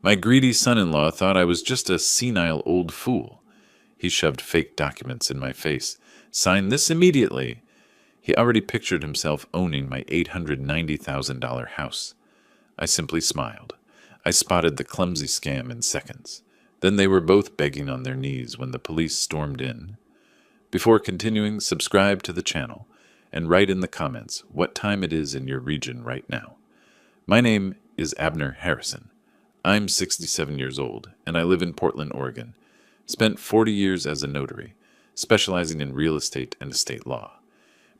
My greedy son-in-law thought I was just a senile old fool. He shoved fake documents in my face. Sign this immediately. He already pictured himself owning my $890,000 house. I simply smiled. I spotted the clumsy scam in seconds. Then they were both begging on their knees when the police stormed in. Before continuing, subscribe to the channel and write in the comments what time it is in your region right now. My name is Abner Harrison. I'm 67 years old, and I live in Portland, Oregon. Spent 40 years as a notary, specializing in real estate and estate law.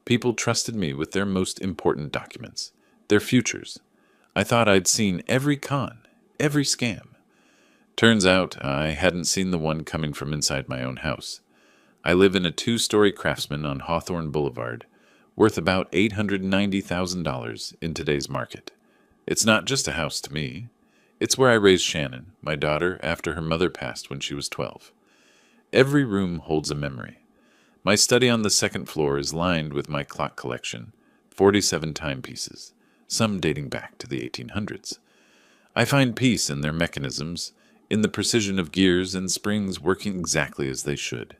People trusted me with their most important documents, their futures. I thought I'd seen every con, every scam. Turns out I hadn't seen the one coming from inside my own house. I live in a 2-story Craftsman on Hawthorne Boulevard, worth about $890,000 in today's market. It's not just a house to me. It's where I raised Shannon, my daughter, after her mother passed when she was 12. Every room holds a memory. My study on the second floor is lined with my clock collection, 47 timepieces, some dating back to the 1800s. I find peace in their mechanisms, in the precision of gears and springs working exactly as they should.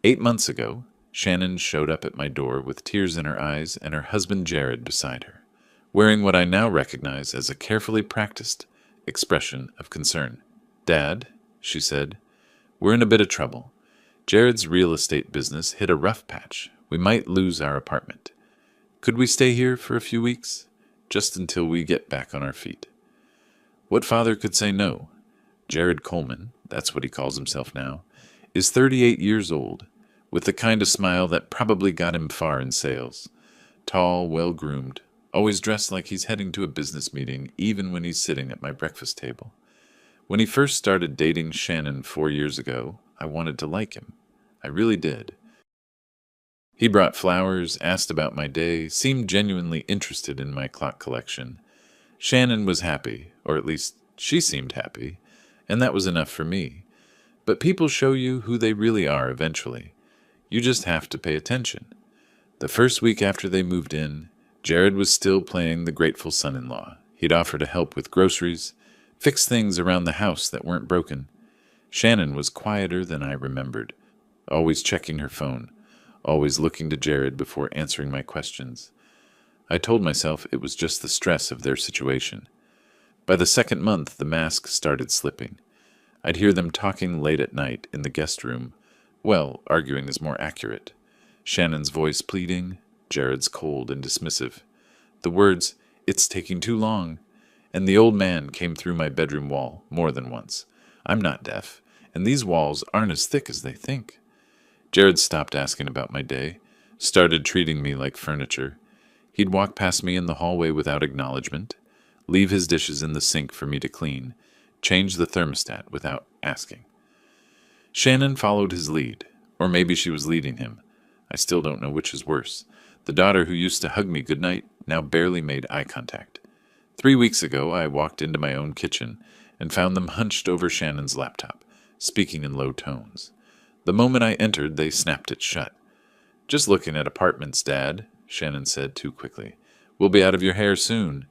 8 months ago, Shannon showed up at my door with tears in her eyes and her husband Jared beside her, wearing what I now recognize as a carefully practiced expression of concern. "Dad," she said, "we're in a bit of trouble. Jared's real estate business hit a rough patch. We might lose our apartment. Could we stay here for a few weeks? Just until we get back on our feet." What father could say no? Jared Coleman, that's what he calls himself now, is 38 years old, with the kind of smile that probably got him far in sales. Tall, well-groomed, always dressed like he's heading to a business meeting, even when he's sitting at my breakfast table. When he first started dating Shannon 4 years ago, I wanted to like him. I really did. He brought flowers, asked about my day, seemed genuinely interested in my clock collection. Shannon was happy, or at least she seemed happy, and that was enough for me. But people show you who they really are eventually. You just have to pay attention. The first week after they moved in, Jared was still playing the grateful son-in-law. He'd offer to help with groceries, fix things around the house that weren't broken. Shannon was quieter than I remembered, always checking her phone, always looking to Jared before answering my questions. I told myself it was just the stress of their situation. By the second month, the mask started slipping. I'd hear them talking late at night in the guest room. Well, arguing is more accurate. Shannon's voice pleading, Jared's cold and dismissive. The words, "It's taking too long," and the old man came through my bedroom wall more than once. I'm not deaf, and these walls aren't as thick as they think. Jared stopped asking about my day, started treating me like furniture. He'd walk past me in the hallway without acknowledgement, leave his dishes in the sink for me to clean, change the thermostat without asking. Shannon followed his lead, or maybe she was leading him. I still don't know which is worse. The daughter who used to hug me goodnight now barely made eye contact. 3 weeks ago, I walked into my own kitchen and found them hunched over Shannon's laptop, speaking in low tones. The moment I entered, they snapped it shut. "Just looking at apartments, Dad," Shannon said too quickly. "We'll be out of your hair soon."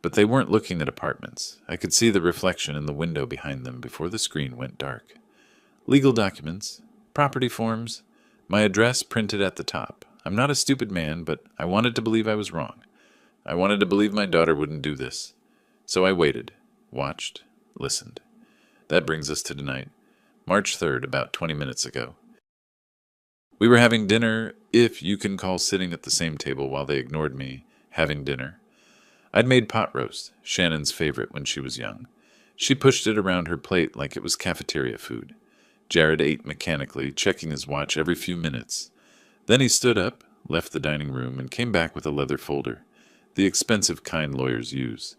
But they weren't looking at apartments. I could see the reflection in the window behind them before the screen went dark. Legal documents, property forms, my address printed at the top. I'm not a stupid man, but I wanted to believe I was wrong. I wanted to believe my daughter wouldn't do this. So I waited, watched, listened. That brings us to tonight, March 3rd, about 20 minutes ago. We were having dinner, if you can call sitting at the same table while they ignored me, having dinner. I'd made pot roast, Shannon's favorite when she was young. She pushed it around her plate like it was cafeteria food. Jared ate mechanically, checking his watch every few minutes. Then he stood up, left the dining room, and came back with a leather folder, the expensive kind lawyers use.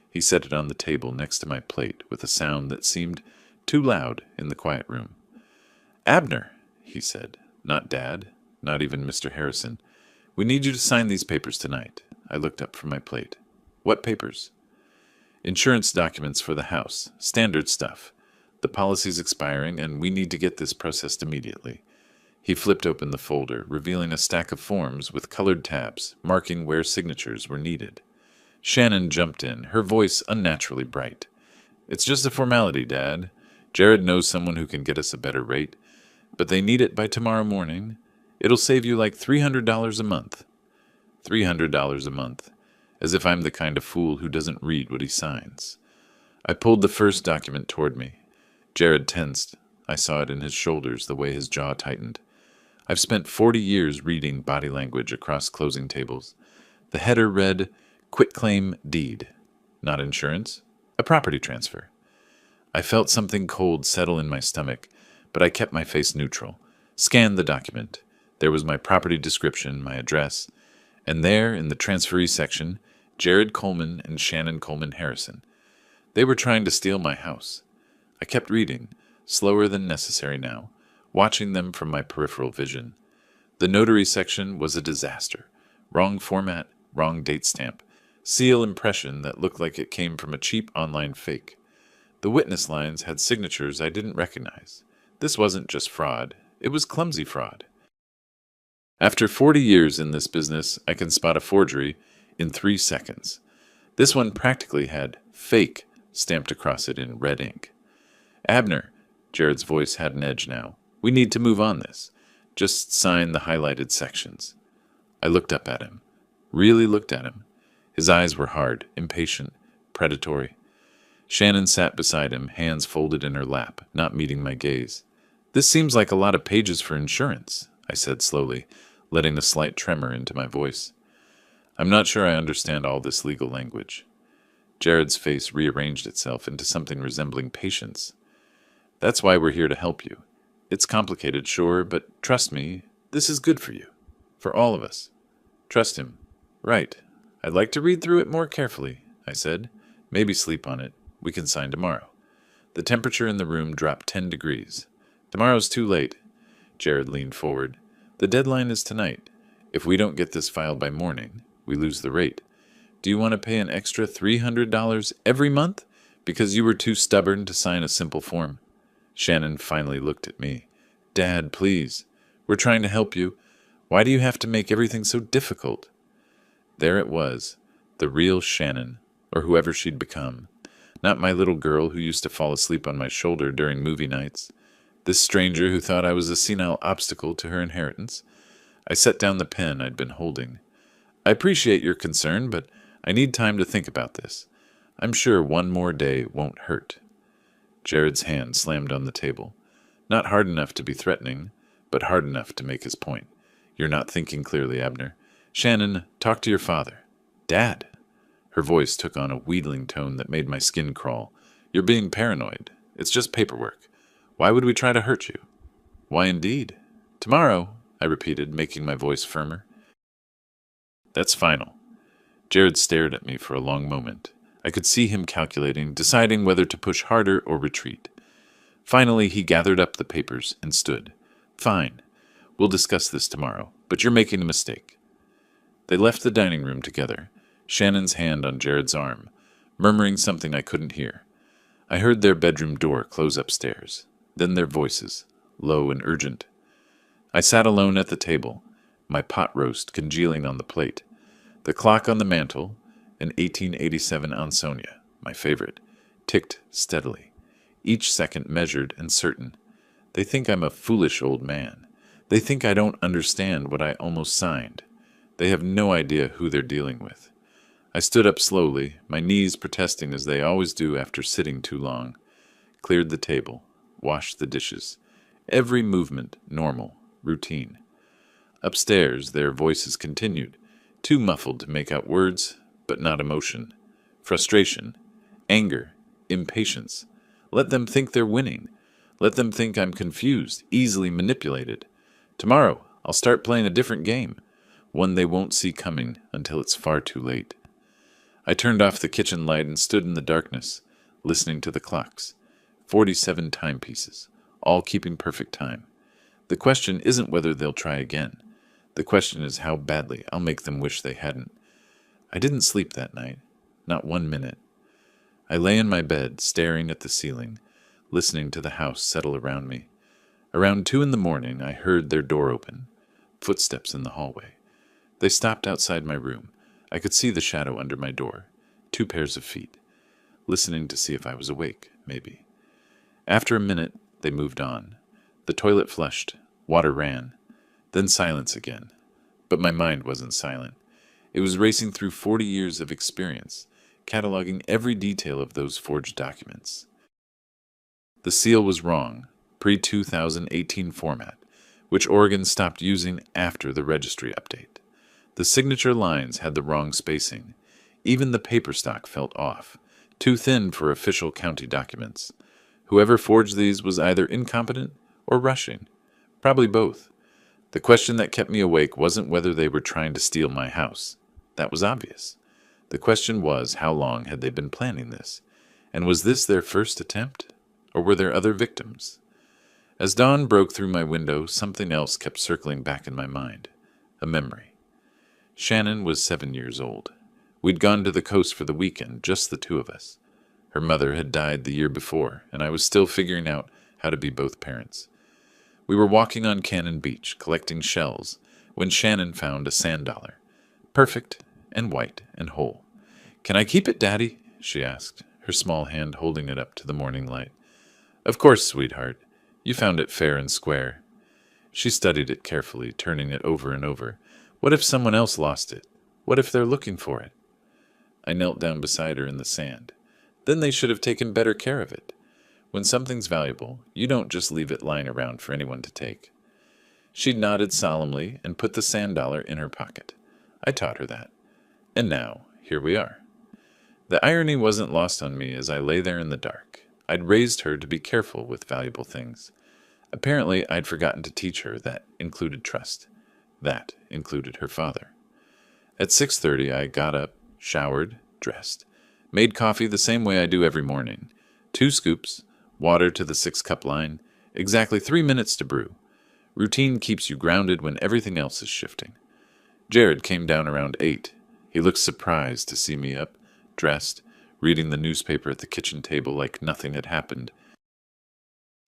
He set it on the table next to my plate with a sound that seemed too loud in the quiet room. "Abner," he said, "not Dad, not even Mr. Harrison. We need you to sign these papers tonight." I looked up from my plate. "What papers?" "Insurance documents for the house. Standard stuff. The policy's expiring, and we need to get this processed immediately." He flipped open the folder, revealing a stack of forms with colored tabs, marking where signatures were needed. Shannon jumped in, her voice unnaturally bright. It's just a formality, Dad. Jared knows someone who can get us a better rate, but they need it by tomorrow morning. It'll save you like $300 a month. $300 a month. As if I'm the kind of fool who doesn't read what he signs. I pulled the first document toward me. Jared tensed. I saw it in his shoulders, the way his jaw tightened. I've spent 40 years reading body language across closing tables. The header read, "Quitclaim deed." Not insurance. A property transfer. I felt something cold settle in my stomach, but I kept my face neutral. Scanned the document. There was my property description, my address, and there, in the transferee section, Jared Coleman and Shannon Coleman Harrison. They were trying to steal my house. I kept reading, slower than necessary now, watching them from my peripheral vision. The notary section was a disaster. Wrong format, wrong date stamp, seal impression that looked like it came from a cheap online fake. The witness lines had signatures I didn't recognize. This wasn't just fraud, it was clumsy fraud. After 40 years in this business, I can spot a forgery in 3 seconds. This one practically had "fake" stamped across it in red ink. "Abner," Jared's voice had an edge now. "We need to move on this. Just sign the highlighted sections." I looked up at him. Really looked at him. His eyes were hard, impatient, predatory. Shannon sat beside him, hands folded in her lap, not meeting my gaze. "This seems like a lot of pages for insurance," I said slowly, letting a slight tremor into my voice. "I'm not sure I understand all this legal language." Jared's face rearranged itself into something resembling patience. "That's why we're here to help you. It's complicated, sure, but trust me, this is good for you. For all of us." "Trust him." "Right. I'd like to read through it more carefully," I said. "Maybe sleep on it. We can sign tomorrow." The temperature in the room dropped 10 degrees. "Tomorrow's too late." Jared leaned forward. "The deadline is tonight. If we don't get this filed by morning, we lose the rate. Do you want to pay an extra $300 every month because you were too stubborn to sign a simple form?" Shannon finally looked at me. "Dad, please. We're trying to help you. Why do you have to make everything so difficult?" There it was, the real Shannon, or whoever she'd become. Not my little girl who used to fall asleep on my shoulder during movie nights. This stranger who thought I was a senile obstacle to her inheritance. I set down the pen I'd been holding. "I appreciate your concern, but I need time to think about this. I'm sure one more day won't hurt." Jared's hand slammed on the table. Not hard enough to be threatening, but hard enough to make his point. "You're not thinking clearly, Abner. Shannon, talk to your father." "Dad." Her voice took on a wheedling tone that made my skin crawl. "You're being paranoid. It's just paperwork. Why would we try to hurt you?" "Why indeed?" "Tomorrow," I repeated, making my voice firmer. "That's final." Jared stared at me for a long moment. I could see him calculating, deciding whether to push harder or retreat. Finally, he gathered up the papers and stood. "Fine. We'll discuss this tomorrow, but you're making a mistake." They left the dining room together, Shannon's hand on Jared's arm, murmuring something I couldn't hear. I heard their bedroom door close upstairs, then their voices, low and urgent. I sat alone at the table, my pot roast congealing on the plate. The clock on the mantel, an 1887 Ansonia, my favorite, ticked steadily, each second measured and certain. They think I'm a foolish old man. They think I don't understand what I almost signed. They have no idea who they're dealing with. I stood up slowly, my knees protesting as they always do after sitting too long. Cleared the table, washed the dishes. Every movement normal, routine. Upstairs, their voices continued, too muffled to make out words, but not emotion. Frustration, anger, impatience. Let them think they're winning. Let them think I'm confused, easily manipulated. Tomorrow, I'll start playing a different game, one they won't see coming until it's far too late. I turned off the kitchen light and stood in the darkness, listening to the clocks. 47 timepieces, all keeping perfect time. The question isn't whether they'll try again. The question is how badly I'll make them wish they hadn't. I didn't sleep that night, not 1 minute. I lay in my bed, staring at the ceiling, listening to the house settle around me. Around 2 a.m, I heard their door open, footsteps in the hallway. They stopped outside my room. I could see the shadow under my door, 2 pairs of feet. listening to see if I was awake, maybe. After a minute, they moved on. The toilet flushed, water ran, then silence again. But my mind wasn't silent. It was racing through 40 years of experience, cataloging every detail of those forged documents. The seal was wrong, pre-2018 format, which Oregon stopped using after the registry update. The signature lines had the wrong spacing. Even the paper stock felt off, too thin for official county documents. Whoever forged these was either incompetent or rushing, probably both. The question that kept me awake wasn't whether they were trying to steal my house. That was obvious. The question was, how long had they been planning this? And was this their first attempt? Or were there other victims? As dawn broke through my window, something else kept circling back in my mind. A memory. Shannon was 7 years old. We'd gone to the coast for the weekend, just the two of us. Her mother had died the year before, and I was still figuring out how to be both parents. We were walking on Cannon Beach, collecting shells, when Shannon found a sand dollar. Perfect, and white, and whole. "Can I keep it, Daddy?" she asked, her small hand holding it up to the morning light. "Of course, sweetheart. You found it fair and square." She studied it carefully, turning it over and over. What if someone else lost it? What if they're looking for it? I knelt down beside her in the sand. Then they should have taken better care of it. When something's valuable, you don't just leave it lying around for anyone to take. She nodded solemnly and put the sand dollar in her pocket. I taught her that. And now, here we are. The irony wasn't lost on me as I lay there in the dark. I'd raised her to be careful with valuable things. Apparently, I'd forgotten to teach her that included trust. That included her father. At 6:30, I got up, showered, dressed, made coffee the same way I do every morning. 2 scoops, water to the 6-cup line, exactly 3 minutes to brew. Routine keeps you grounded when everything else is shifting. Jared came down around 8. He looked surprised to see me up, dressed, reading the newspaper at the kitchen table like nothing had happened.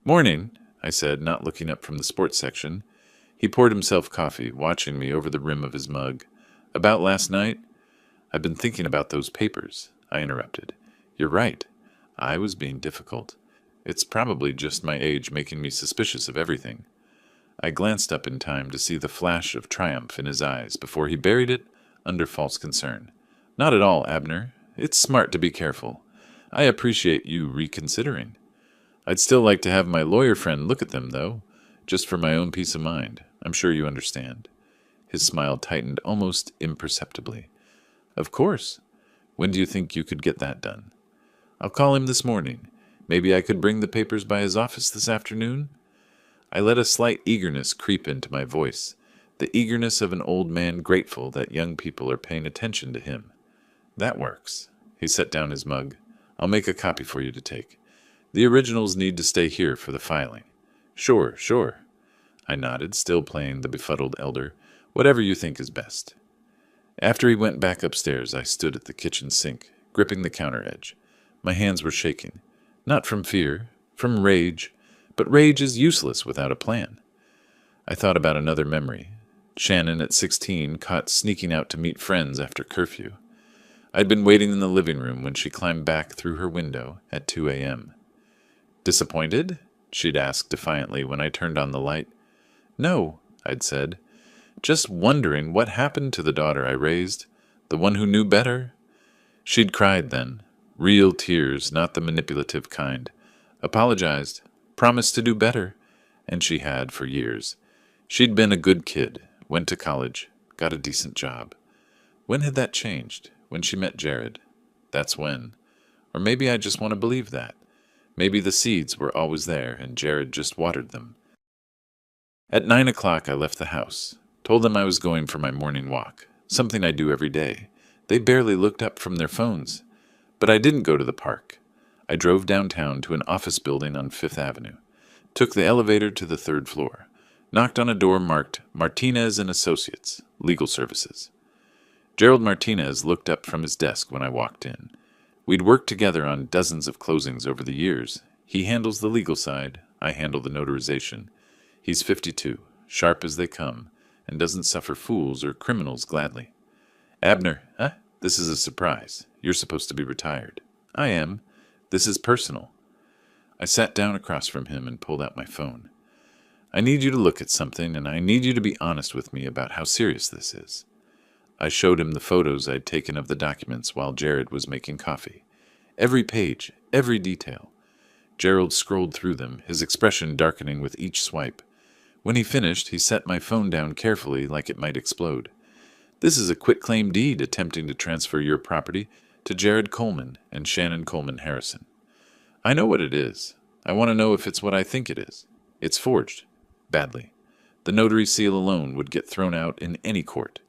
"Morning," I said, not looking up from the sports section. He poured himself coffee, watching me over the rim of his mug. "About last night?" "I've been thinking about those papers," I interrupted. "You're right. I was being difficult. It's probably just my age making me suspicious of everything." I glanced up in time to see the flash of triumph in his eyes before he buried it under false concern. "Not at all, Abner. It's smart to be careful. I appreciate you reconsidering. I'd still like to have my lawyer friend look at them, though, just for my own peace of mind. I'm sure you understand." His smile tightened almost imperceptibly. "Of course. When do you think you could get that done?" "I'll call him this morning. Maybe I could bring the papers by his office this afternoon?" I let a slight eagerness creep into my voice, the eagerness of an old man grateful that young people are paying attention to him. "That works." He set down his mug. "I'll make a copy for you to take. The originals need to stay here for the filing." Sure. I nodded, still playing the befuddled elder. "Whatever you think is best." After he went back upstairs, I stood at the kitchen sink, gripping the counter edge. My hands were shaking. Not from fear, from rage, but rage is useless without a plan. I thought about another memory. Shannon at 16 caught sneaking out to meet friends after curfew. I'd been waiting in the living room when she climbed back through her window at 2 a.m. "Disappointed?" she'd asked defiantly when I turned on the light. "No," I'd said. "Just wondering what happened to the daughter I raised, the one who knew better." She'd cried then, real tears, not the manipulative kind. Apologized, promised to do better, and she had for years. She'd been a good kid, went to college, got a decent job. When had that changed? When she met Jared. That's when. Or maybe I just want to believe that. Maybe the seeds were always there and Jared just watered them. At 9 o'clock I left the house, told them I was going for my morning walk, something I do every day. They barely looked up from their phones. But I didn't go to the park. I drove downtown to an office building on 5th Avenue, took the elevator to the 3rd floor, knocked on a door marked Martinez and Associates, Legal Services. Gerald Martinez looked up from his desk when I walked in. We'd worked together on dozens of closings over the years. He handles the legal side, I handle the notarization. He's 52, sharp as they come, and doesn't suffer fools or criminals gladly. "Abner, huh? This is a surprise. You're supposed to be retired." "I am. This is personal. I sat down across from him and pulled out my phone. I need you to look at something, and I need you to be honest with me about how serious this is. I showed him the photos I'd taken of the documents while Jared was making coffee. Every page, every detail. Gerald scrolled through them, his expression darkening with each swipe. When he finished, he set my phone down carefully like it might explode. This is a quitclaim deed attempting to transfer your property to Jared Coleman and Shannon Coleman Harrison. I know what it is. I want to know if it's what I think it is. It's forged. Badly. The notary seal alone would get thrown out in any court.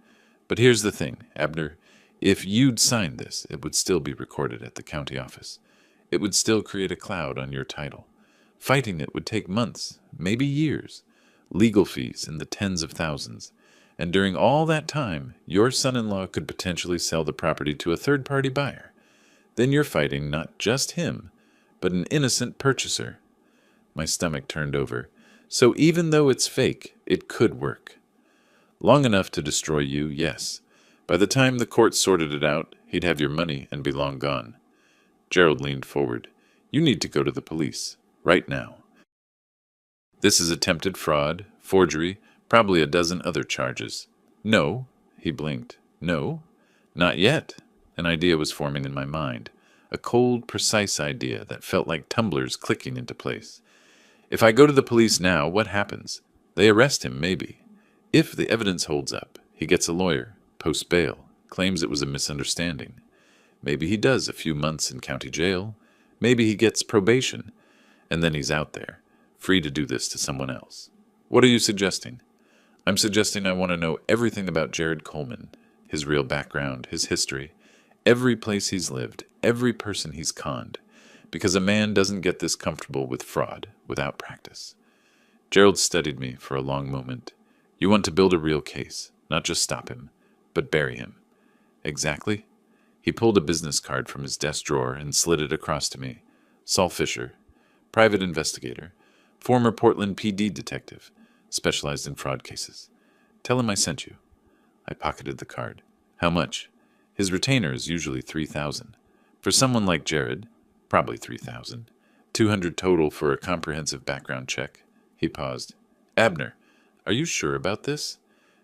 But here's the thing, Abner. If you'd signed this, it would still be recorded at the county office. It would still create a cloud on your title. Fighting it would take months, maybe years. Legal fees in the tens of thousands. And during all that time, your son-in-law could potentially sell the property to a third-party buyer. Then you're fighting not just him, but an innocent purchaser. My stomach turned over. So even though it's fake, it could work. Long enough to destroy you, yes. By the time the court sorted it out, he'd have your money and be long gone. Gerald leaned forward. You need to go to the police. Right now. This is attempted fraud, forgery, probably a dozen other charges. No, he blinked. No, not yet. An idea was forming in my mind. A cold, precise idea that felt like tumblers clicking into place. If I go to the police now, what happens? They arrest him, maybe. If the evidence holds up, he gets a lawyer, posts bail, claims it was a misunderstanding. Maybe he does a few months in county jail. Maybe he gets probation, and then he's out there, free to do this to someone else. What are you suggesting? I'm suggesting I want to know everything about Jared Coleman, his real background, his history, every place he's lived, every person he's conned, because a man doesn't get this comfortable with fraud without practice. Gerald studied me for a long moment. You want to build a real case, not just stop him, but bury him. Exactly. He pulled a business card from his desk drawer and slid it across to me. Saul Fisher, private investigator, former Portland PD detective, specialized in fraud cases. Tell him I sent you. I pocketed the card. How much? His retainer is usually $3,000. For someone like Jared, probably $3,000. $200 total for a comprehensive background check. He paused. Abner, are you sure about this?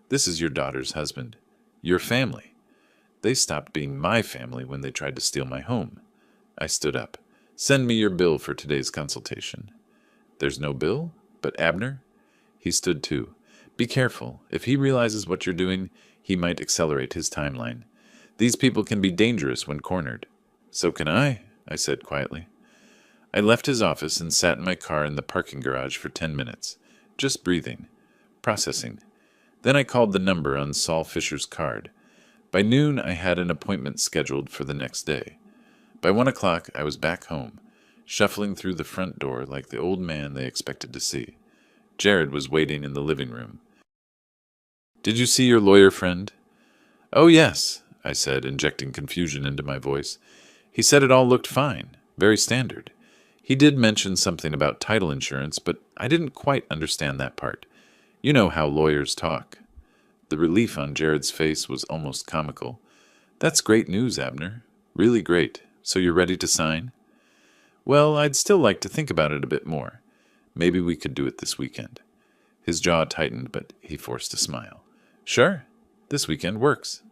This is your daughter's husband. Your family. They stopped being my family when they tried to steal my home. I stood up. Send me your bill for today's consultation. There's no bill? But Abner? He stood too. Be careful. If he realizes what you're doing, he might accelerate his timeline. These people can be dangerous when cornered. So can I said quietly. I left his office and sat in my car in the parking garage for 10 minutes, just breathing, processing. Then I called the number on Saul Fisher's card. By noon, I had an appointment scheduled for the next day. By 1 o'clock, I was back home, shuffling through the front door like the old man they expected to see. Jared was waiting in the living room. Did you see your lawyer friend? Oh, yes, I said, injecting confusion into my voice. He said it all looked fine, very standard. He did mention something about title insurance, but I didn't quite understand that part. You know how lawyers talk. The relief on Jared's face was almost comical. That's great news, Abner. Really great. So you're ready to sign? Well, I'd still like to think about it a bit more. Maybe we could do it this weekend. His jaw tightened, but he forced a smile. Sure, this weekend works.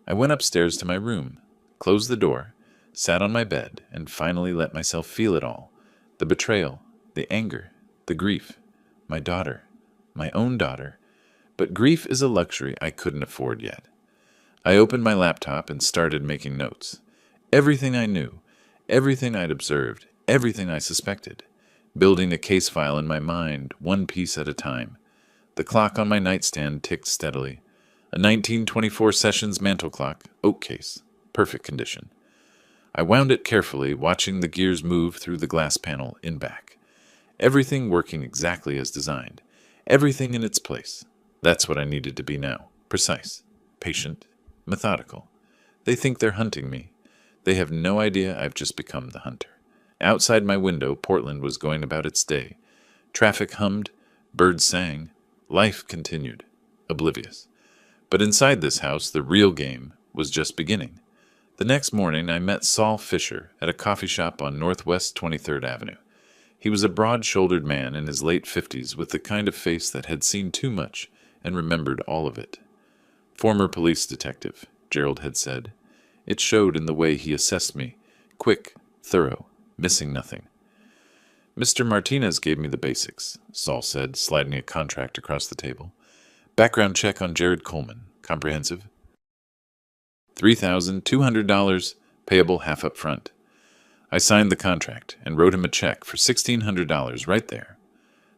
I went upstairs to my room, closed the door, sat on my bed, and finally let myself feel it all. The betrayal, the anger, the grief. My daughter, my own daughter. But grief is a luxury I couldn't afford yet. I opened my laptop and started making notes. Everything I knew, everything I'd observed, everything I suspected. Building a case file in my mind, one piece at a time. The clock on my nightstand ticked steadily. A 1924 Sessions mantel clock, oak case, perfect condition. I wound it carefully, watching the gears move through the glass panel in back. Everything working exactly as designed. Everything in its place. That's what I needed to be now. Precise, patient, methodical. They think they're hunting me. They have no idea I've just become the hunter. Outside my window, Portland was going about its day. Traffic hummed, birds sang. Life continued, oblivious. But inside this house, the real game was just beginning. The next morning, I met Saul Fisher at a coffee shop on Northwest 23rd Avenue. He was a broad-shouldered man in his late 50s with the kind of face that had seen too much and remembered all of it. Former police detective, Gerald had said. It showed in the way he assessed me. Quick, thorough, missing nothing. Mr. Martinez gave me the basics, Saul said, sliding a contract across the table. Background check on Jared Coleman. Comprehensive. $3,200, payable half up front. I signed the contract and wrote him a check for $1,600 right there.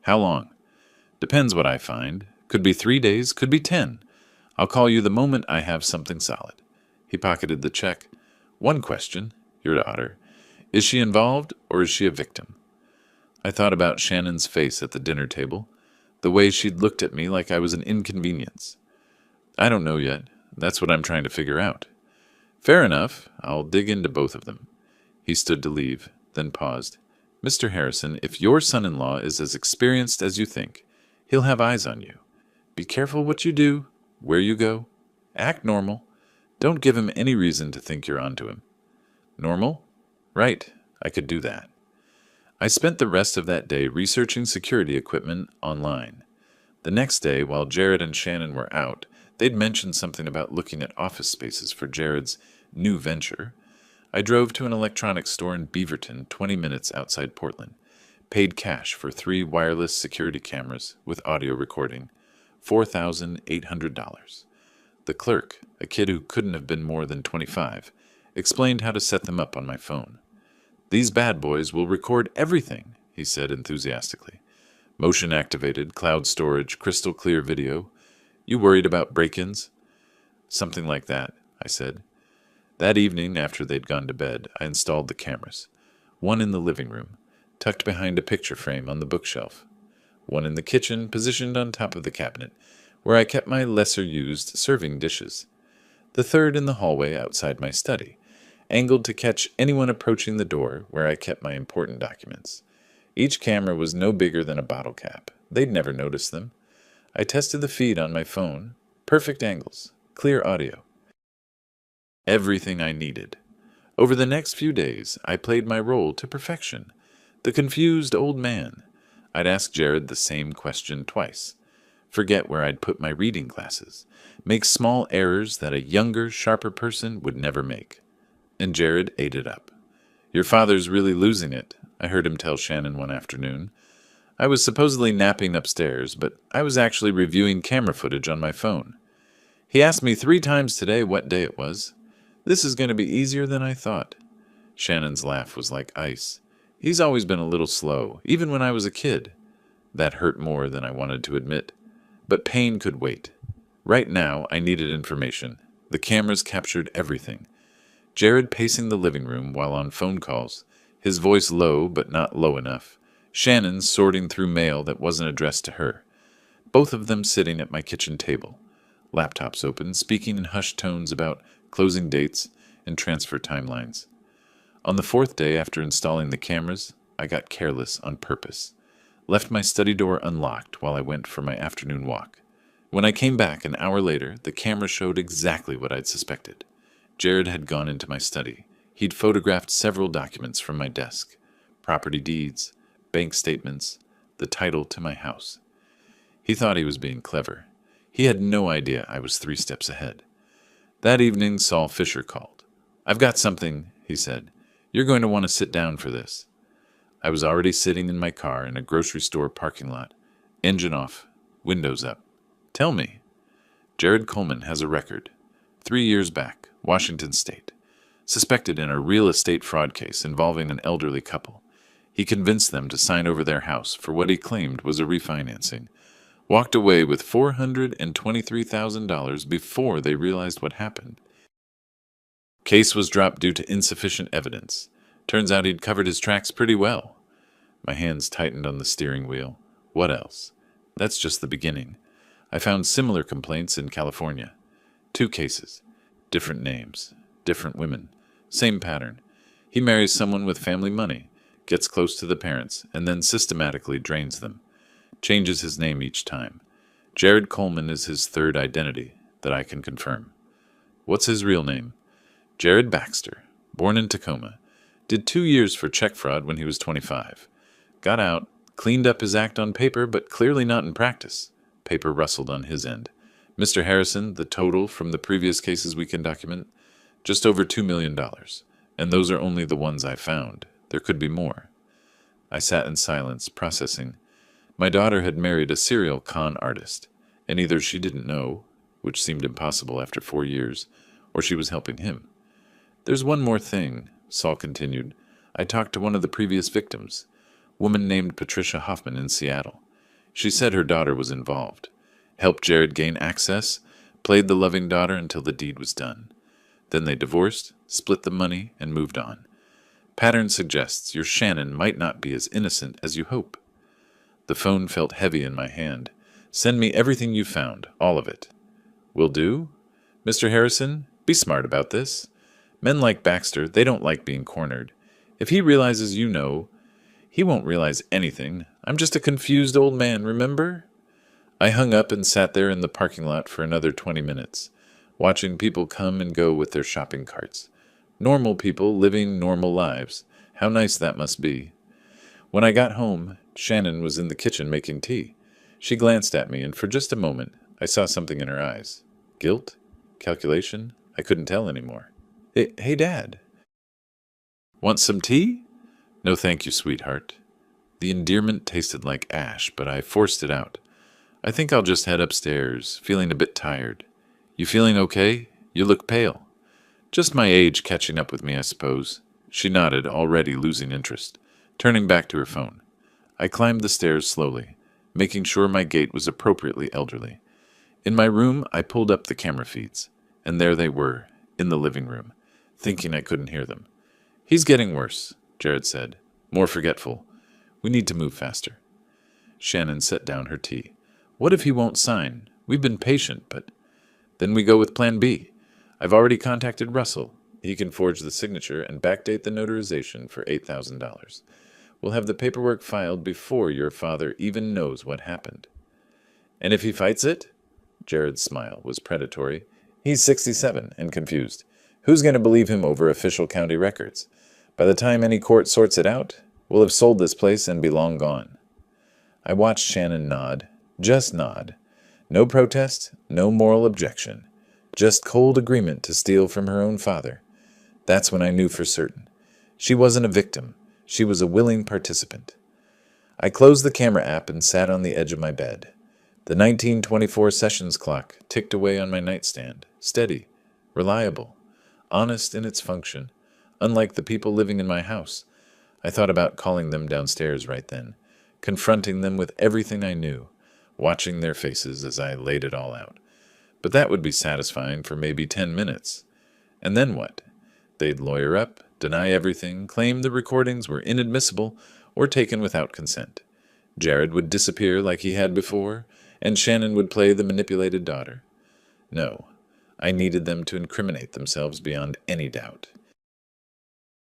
How long? Depends what I find. Could be 3 days, could be 10. I'll call you the moment I have something solid. He pocketed the check. One question, your daughter. Is she involved or is she a victim? I thought about Shannon's face at the dinner table, the way she'd looked at me like I was an inconvenience. I don't know yet. That's what I'm trying to figure out. Fair enough. I'll dig into both of them. He stood to leave, then paused. Mr. Harrison, if your son-in-law is as experienced as you think, he'll have eyes on you. Be careful what you do, where you go. Act normal. Don't give him any reason to think you're onto him. Normal? Right. I could do that. I spent the rest of that day researching security equipment online. The next day, while Jared and Shannon were out, they'd mentioned something about looking at office spaces for Jared's new venture. I drove to an electronics store in Beaverton, 20 minutes outside Portland, paid cash for 3 wireless security cameras with audio recording, $4,800. The clerk, a kid who couldn't have been more than 25, explained how to set them up on my phone. These bad boys will record everything, he said enthusiastically. Motion-activated, cloud storage, crystal clear video. You worried about break-ins? Something like that, I said. That evening, after they'd gone to bed, I installed the cameras. One in the living room, tucked behind a picture frame on the bookshelf. One in the kitchen, positioned on top of the cabinet, where I kept my lesser-used serving dishes. The third in the hallway outside my study, angled to catch anyone approaching the door where I kept my important documents. Each camera was no bigger than a bottle cap. They'd never notice them. I tested the feed on my phone. Perfect angles. Clear audio. Everything I needed. Over the next few days, I played my role to perfection. The confused old man. I'd ask Jared the same question twice. Forget where I'd put my reading glasses. Make small errors that a younger, sharper person would never make. And Jared ate it up. Your father's really losing it, I heard him tell Shannon one afternoon. I was supposedly napping upstairs, but I was actually reviewing camera footage on my phone. He asked me 3 times today what day it was. This is going to be easier than I thought. Shannon's laugh was like ice. He's always been a little slow, even when I was a kid. That hurt more than I wanted to admit. But pain could wait. Right now, I needed information. The cameras captured everything. Jared pacing the living room while on phone calls, his voice low but not low enough. Shannon sorting through mail that wasn't addressed to her. Both of them sitting at my kitchen table. Laptops open, speaking in hushed tones about closing dates and transfer timelines. On the 4th day after installing the cameras, I got careless on purpose. Left my study door unlocked while I went for my afternoon walk. When I came back an hour later, the camera showed exactly what I'd suspected. Jared had gone into my study. He'd photographed several documents from my desk. Property deeds, bank statements, the title to my house. He thought he was being clever. He had no idea I was 3 steps ahead. That evening, Saul Fisher called. I've got something, he said. You're going to want to sit down for this. I was already sitting in my car in a grocery store parking lot. Engine off, windows up. Tell me. Jared Coleman has a record. 3 years back, Washington State. Suspected in a real estate fraud case involving an elderly couple. He convinced them to sign over their house for what he claimed was a refinancing. Walked away with $423,000 before they realized what happened. Case was dropped due to insufficient evidence. Turns out he'd covered his tracks pretty well. My hands tightened on the steering wheel. What else? That's just the beginning. I found similar complaints in California. 2 cases. Different names. Different women. Same pattern. He marries someone with family money, gets close to the parents, and then systematically drains them. Changes his name each time. Jared Coleman is his 3rd identity that I can confirm. What's his real name? Jared Baxter, born in Tacoma, did 2 years for check fraud when he was 25. Got out, cleaned up his act on paper, but clearly not in practice. Paper rustled on his end. Mr. Harrison, the total from the previous cases we can document, just over $2 million. And those are only the ones I found. There could be more. I sat in silence, processing. My daughter had married a serial con artist, and either she didn't know, which seemed impossible after 4 years, or she was helping him. There's one more thing, Saul continued. I talked to one of the previous victims, woman named Patricia Hoffman in Seattle. She said her daughter was involved, helped Jared gain access, played the loving daughter until the deed was done. Then they divorced, split the money, and moved on. Pattern suggests your Shannon might not be as innocent as you hope. The phone felt heavy in my hand. Send me everything you found, all of it. Will do? Mr. Harrison, be smart about this. Men like Baxter, they don't like being cornered. If he realizes you know, he won't realize anything. I'm just a confused old man, remember? I hung up and sat there in the parking lot for another 20 minutes, watching people come and go with their shopping carts. Normal people living normal lives. How nice that must be. When I got home, Shannon was in the kitchen making tea. She glanced at me, and for just a moment, I saw something in her eyes. Guilt? Calculation? I couldn't tell anymore. Hey, Dad. Want some tea? No thank you, sweetheart. The endearment tasted like ash, but I forced it out. I think I'll just head upstairs, feeling a bit tired. You feeling okay? You look pale. Just my age catching up with me, I suppose. She nodded, already losing interest, turning back to her phone. I climbed the stairs slowly, making sure my gait was appropriately elderly. In my room, I pulled up the camera feeds, and there they were, in the living room, thinking I couldn't hear them. He's getting worse, Jared said, more forgetful. We need to move faster. Shannon set down her tea. What if he won't sign? We've been patient, but... Then we go with Plan B. I've already contacted Russell. He can forge the signature and backdate the notarization for $8,000. We'll have the paperwork filed before your father even knows what happened. And if he fights it? Jared's smile was predatory. He's 67 and confused. Who's going to believe him over official county records? By the time any court sorts it out, we'll have sold this place and be long gone. I watched Shannon nod. Just nod. No protest, no moral objection. Just cold agreement to steal from her own father. That's when I knew for certain. She wasn't a victim. She was a willing participant. I closed the camera app and sat on the edge of my bed. The 1924 sessions clock ticked away on my nightstand, steady, reliable, honest in its function, unlike the people living in my house. I thought about calling them downstairs right then, confronting them with everything I knew, watching their faces as I laid it all out. But that would be satisfying for maybe 10 minutes. And then what? They'd lawyer up, deny everything, claim the recordings were inadmissible or taken without consent. Jared would disappear like he had before, and Shannon would play the manipulated daughter. No, I needed them to incriminate themselves beyond any doubt.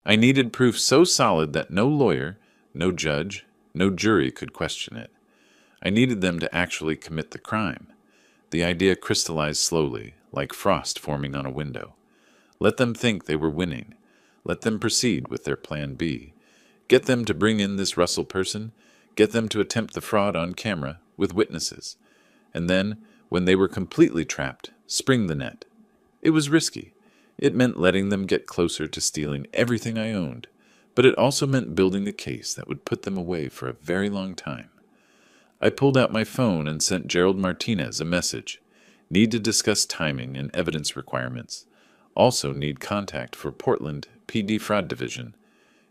I needed proof so solid that no lawyer, no judge, no jury could question it. I needed them to actually commit the crime. The idea crystallized slowly, like frost forming on a window. Let them think they were winning. Let them proceed with their plan B. Get them to bring in this Russell person. Get them to attempt the fraud on camera with witnesses. And then, when they were completely trapped, spring the net. It was risky. It meant letting them get closer to stealing everything I owned, but it also meant building a case that would put them away for a very long time. I pulled out my phone and sent Gerald Martinez a message. Need to discuss timing and evidence requirements. Also need contact for Portland PD Fraud Division.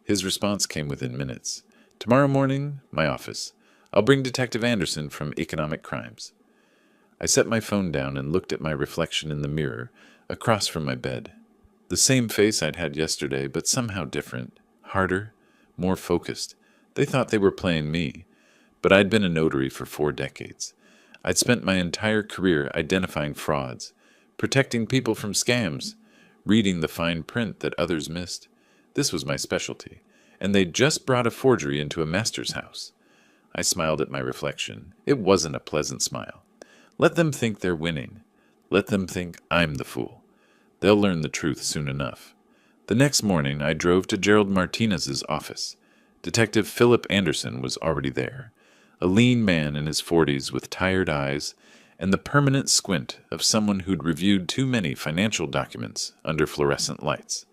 His response came within minutes. Tomorrow morning, my office. I'll bring Detective Anderson from Economic Crimes. I set my phone down and looked at my reflection in the mirror across from my bed. The same face I'd had yesterday, but somehow different, harder, more focused. They thought they were playing me, but I'd been a notary for 4 decades. I'd spent my entire career identifying frauds, protecting people from scams, reading the fine print that others missed. This was my specialty, and they'd just brought a forgery into a master's house. I smiled at my reflection. It wasn't a pleasant smile. Let them think they're winning. Let them think I'm the fool. They'll learn the truth soon enough. The next morning, I drove to Gerald Martinez's office. Detective Philip Anderson was already there, a lean man in his 40s with tired eyes and the permanent squint of someone who'd reviewed too many financial documents under fluorescent lights.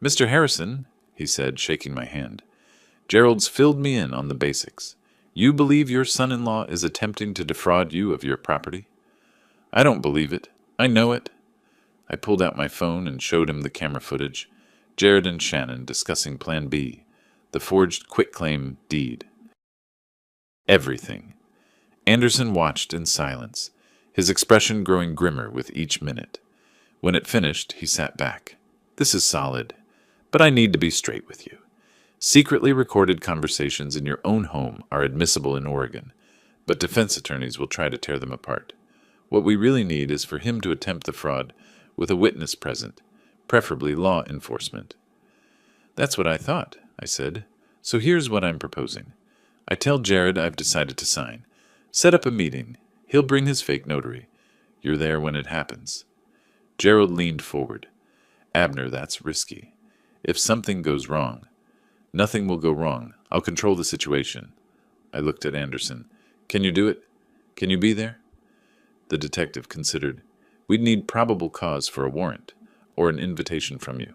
"Mr. Harrison," he said, shaking my hand, "Gerald's filled me in on the basics. You believe your son-in-law is attempting to defraud you of your property?" "I don't believe it. I know it." I pulled out my phone and showed him the camera footage. Jared and Shannon discussing Plan B, the forged quitclaim deed. Everything. Anderson watched in silence, his expression growing grimmer with each minute. When it finished, he sat back. "This is solid, but I need to be straight with you. Secretly recorded conversations in your own home are admissible in Oregon, but defense attorneys will try to tear them apart. What we really need is for him to attempt the fraud with a witness present, preferably law enforcement." "That's what I thought," I said. "So here's what I'm proposing. I tell Jared I've decided to sign. Set up a meeting. He'll bring his fake notary. You're there when it happens." Gerald leaned forward. "Abner, that's risky. If something goes wrong—" "Nothing will go wrong. I'll control the situation." I looked at Anderson. "Can you do it? Can you be there?" The detective considered. "We'd need probable cause for a warrant, or an invitation from you.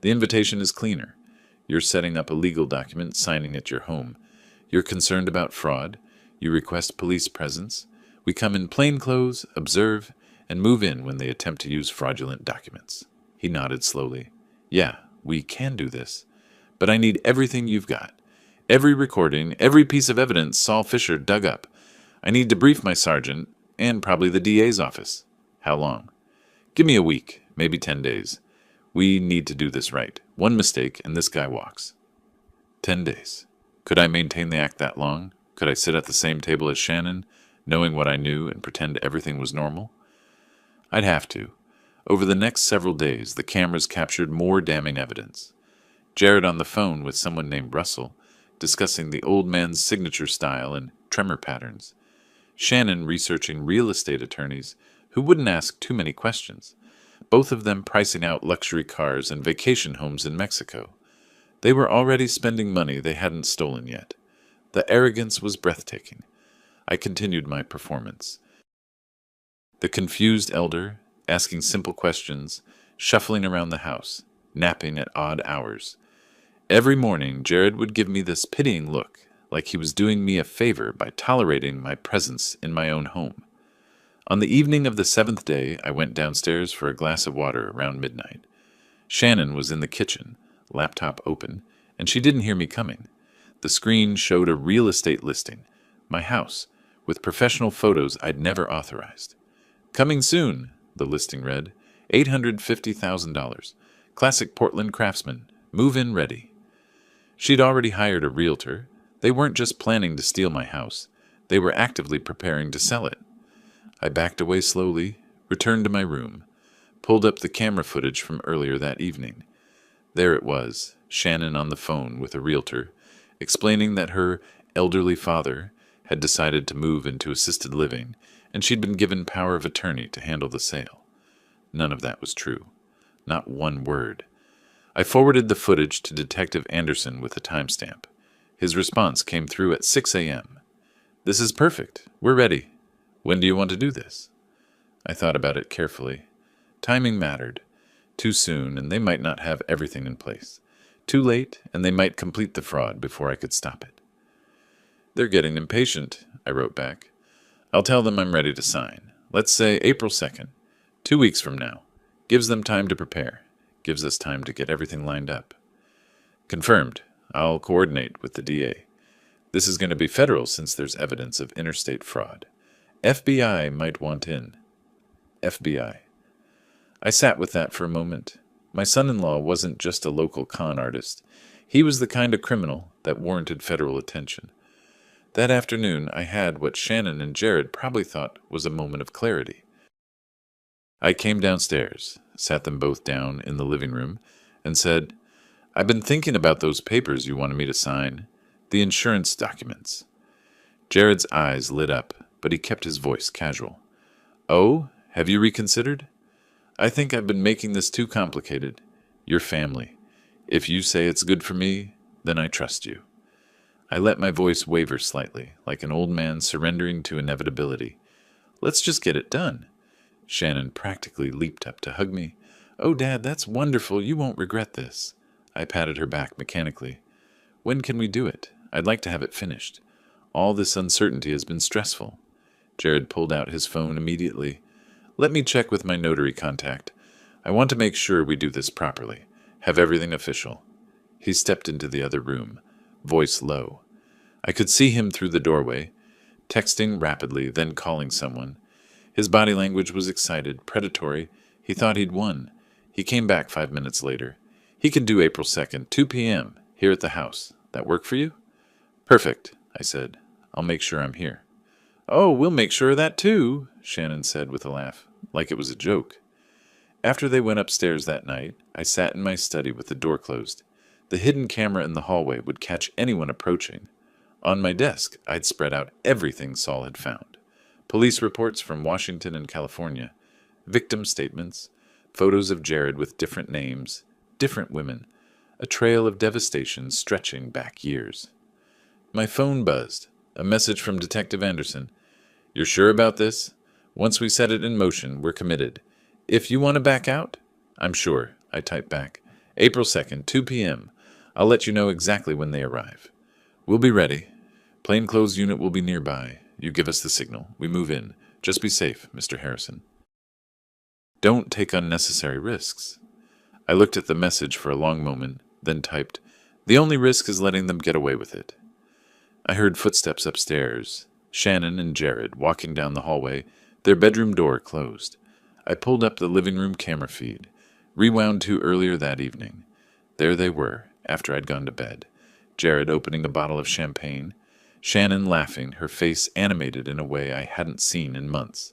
The invitation is cleaner. You're setting up a legal document, signing at your home. You're concerned about fraud. You request police presence. We come in plain clothes, observe, and move in when they attempt to use fraudulent documents." He nodded slowly. "Yeah, we can do this. But I need everything you've got. Every recording, every piece of evidence Saul Fisher dug up. I need to brief my sergeant, and probably the DA's office." "How long?" "Give me a week, maybe 10 days. We need to do this right. One mistake, and this guy walks." 10 days. Could I maintain the act that long? Could I sit at the same table as Shannon, knowing what I knew, and pretend everything was normal? I'd have to. Over the next several days, the cameras captured more damning evidence. Jared on the phone with someone named Russell, discussing the old man's signature style and tremor patterns. Shannon researching real estate attorneys who wouldn't ask too many questions, both of them pricing out luxury cars and vacation homes in Mexico. They were already spending money they hadn't stolen yet. The arrogance was breathtaking. I continued my performance. The confused elder, asking simple questions, shuffling around the house, napping at odd hours. Every morning, Jared would give me this pitying look, like he was doing me a favor by tolerating my presence in my own home. On the evening of the 7th day, I went downstairs for a glass of water around midnight. Shannon was in the kitchen, laptop open, and she didn't hear me coming. The screen showed a real estate listing, my house, with professional photos I'd never authorized. "Coming soon," the listing read, $850,000. Classic Portland craftsman, move-in ready. She'd already hired a realtor. They weren't just planning to steal my house. They were actively preparing to sell it. I backed away slowly, returned to my room, pulled up the camera footage from earlier that evening. There it was, Shannon on the phone with a realtor, explaining that her elderly father had decided to move into assisted living, and she'd been given power of attorney to handle the sale. None of that was true. Not one word. I forwarded the footage to Detective Anderson with a timestamp. His response came through at 6 a.m. "This is perfect. We're ready. When do you want to do this?" I thought about it carefully. Timing mattered. Too soon, and they might not have everything in place. Too late, and they might complete the fraud before I could stop it. "They're getting impatient," I wrote back. "I'll tell them I'm ready to sign. Let's say April 2nd, 2 weeks from now. Gives them time to prepare. Gives us time to get everything lined up." "Confirmed. I'll coordinate with the DA. This is going to be federal since there's evidence of interstate fraud. FBI might want in." FBI. I sat with that for a moment. My son-in-law wasn't just a local con artist. He was the kind of criminal that warranted federal attention. That afternoon, I had what Shannon and Jared probably thought was a moment of clarity. I came downstairs, sat them both down in the living room, and said, "I've been thinking about those papers you wanted me to sign, the insurance documents." Jared's eyes lit up, but he kept his voice casual. "Oh, have you reconsidered?" I think I've been making this too complicated. Your family. If you say it's good for me, then I trust you. I let my voice waver slightly, like an old man surrendering to inevitability. Let's just get it done. Shannon practically leaped up to hug me. Oh, Dad, that's wonderful. You won't regret this. I patted her back mechanically. When can we do it? I'd like to have it finished. All this uncertainty has been stressful. Jared pulled out his phone immediately. Let me check with my notary contact. I want to make sure we do this properly. Have everything official. He stepped into the other room, voice low. I could see him through the doorway, texting rapidly, then calling someone. His body language was excited, predatory. He thought he'd won. He came back 5 minutes later. He can do April 2nd, 2 p.m., here at the house. That work for you? Perfect, I said. I'll make sure I'm here. Oh, we'll make sure of that too, Shannon said with a laugh, like it was a joke. After they went upstairs that night, I sat in my study with the door closed. The hidden camera in the hallway would catch anyone approaching. On my desk, I'd spread out everything Saul had found. Police reports from Washington and California, victim statements, photos of Jared with different names, different women, a trail of devastation stretching back years. My phone buzzed. A message from Detective Anderson. You're sure about this? Once we set it in motion, we're committed. If you want to back out? I'm sure, I typed back. April 2nd, 2 p.m. I'll let you know exactly when they arrive. We'll be ready. Plainclothes unit will be nearby. You give us the signal. We move in. Just be safe, Mr. Harrison. Don't take unnecessary risks. I looked at the message for a long moment, then typed, The only risk is letting them get away with it. I heard footsteps upstairs, Shannon and Jared walking down the hallway, their bedroom door closed. I pulled up the living room camera feed, rewound to earlier that evening. There they were, after I'd gone to bed. Jared opening a bottle of champagne, Shannon laughing, her face animated in a way I hadn't seen in months.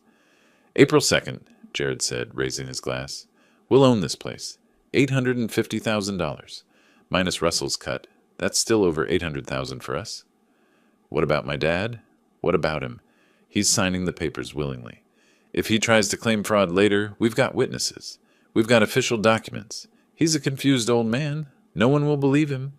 April 2nd, Jared said, raising his glass. We'll own this place. $850,000. Minus Russell's cut. That's still over $800,000 for us. What about my dad? What about him? He's signing the papers willingly. If he tries to claim fraud later, we've got witnesses. We've got official documents. He's a confused old man. No one will believe him.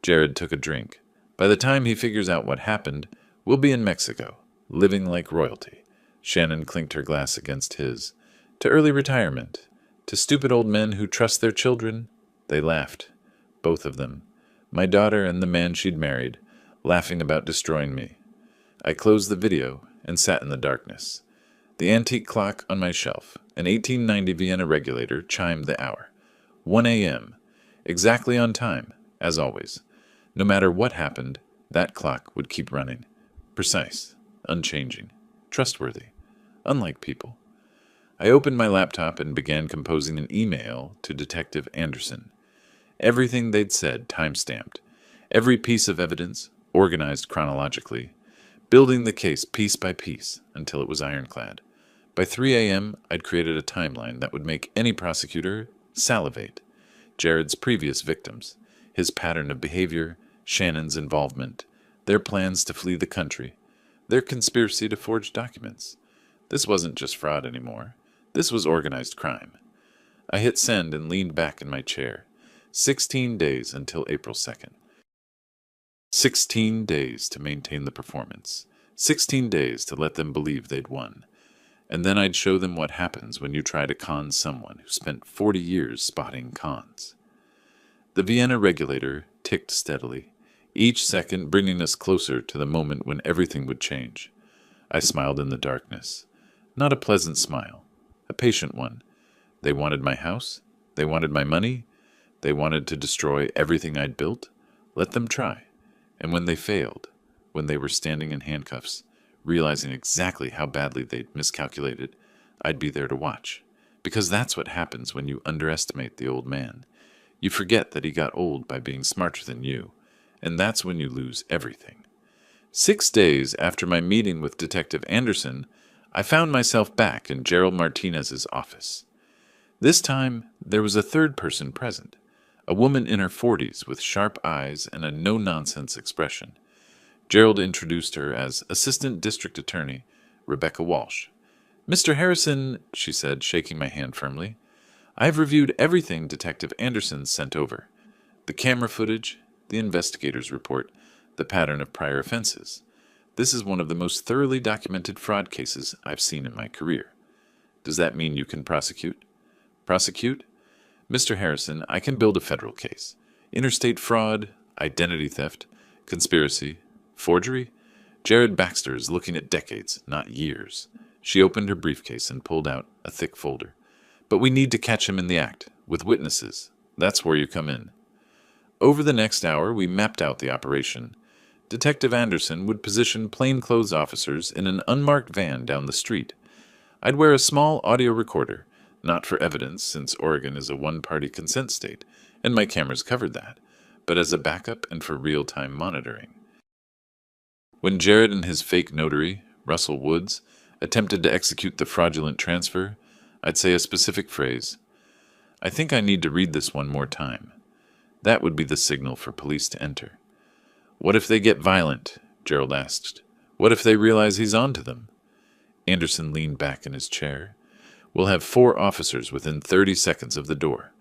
Jared took a drink. By the time he figures out what happened, we'll be in Mexico, living like royalty. Shannon clinked her glass against his. To early retirement. To stupid old men who trust their children. They laughed. Both of them. My daughter and the man she'd married, laughing about destroying me. I closed the video and sat in the darkness. The antique clock on my shelf, an 1890 Vienna regulator, chimed the hour. 1 a.m. Exactly on time, as always. No matter what happened, that clock would keep running. Precise, unchanging, trustworthy, unlike people. I opened my laptop and began composing an email to Detective Anderson. Everything they'd said time-stamped. Every piece of evidence, organized chronologically. Building the case piece by piece until it was ironclad. By 3 a.m., I'd created a timeline that would make any prosecutor salivate. Jared's previous victims, his pattern of behavior, Shannon's involvement, their plans to flee the country, their conspiracy to forge documents. This wasn't just fraud anymore. This was organized crime. I hit send and leaned back in my chair. 16 days until April 2nd. 16 days to maintain the performance. 16 days to let them believe they'd won. And then I'd show them what happens when you try to con someone who spent 40 years spotting cons. The Vienna regulator ticked steadily, each second bringing us closer to the moment when everything would change. I smiled in the darkness. Not a pleasant smile, a patient one. They wanted my house. They wanted my money. They wanted to destroy everything I'd built. Let them try. And when they failed, when they were standing in handcuffs, realizing exactly how badly they'd miscalculated, I'd be there to watch. Because that's what happens when you underestimate the old man. You forget that he got old by being smarter than you, and that's when you lose everything. 6 days after my meeting with Detective Anderson, I found myself back in Gerald Martinez's office. This time, there was a third person present, a woman in her 40s with sharp eyes and a no-nonsense expression. Gerald introduced her as Assistant District Attorney Rebecca Walsh. Mr. Harrison, she said, shaking my hand firmly, I've reviewed everything Detective Anderson sent over. The camera footage, the investigator's report, the pattern of prior offenses. This is one of the most thoroughly documented fraud cases I've seen in my career. Does that mean you can prosecute? Prosecute? Mr. Harrison, I can build a federal case. Interstate fraud, identity theft, conspiracy, forgery? Jared Baxter is looking at decades, not years. She opened her briefcase and pulled out a thick folder. But we need to catch him in the act, with witnesses. That's where you come in. Over the next hour, we mapped out the operation. Detective Anderson would position plainclothes officers in an unmarked van down the street. I'd wear a small audio recorder, not for evidence since Oregon is a one-party consent state, and my cameras covered that, but as a backup and for real-time monitoring. When Jared and his fake notary, Russell Woods, attempted to execute the fraudulent transfer, I'd say a specific phrase. I think I need to read this one more time. That would be the signal for police to enter. What if they get violent? Gerald asked. What if they realize he's on to them? Anderson leaned back in his chair. We'll have 4 officers within 30 seconds of the door.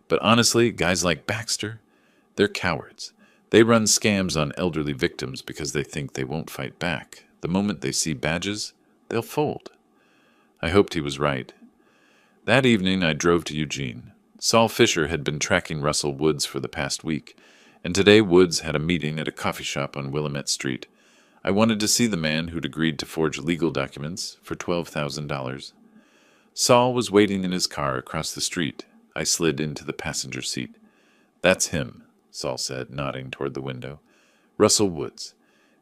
But honestly, guys like Baxter, they're cowards. They run scams on elderly victims because they think they won't fight back. The moment they see badges, they'll fold. I hoped he was right. That evening, I drove to Eugene. Saul Fisher had been tracking Russell Woods for the past week, and today Woods had a meeting at a coffee shop on Willamette Street. I wanted to see the man who'd agreed to forge legal documents for $12,000. Saul was waiting in his car across the street. I slid into the passenger seat. That's him, Saul said, nodding toward the window. Russell Woods,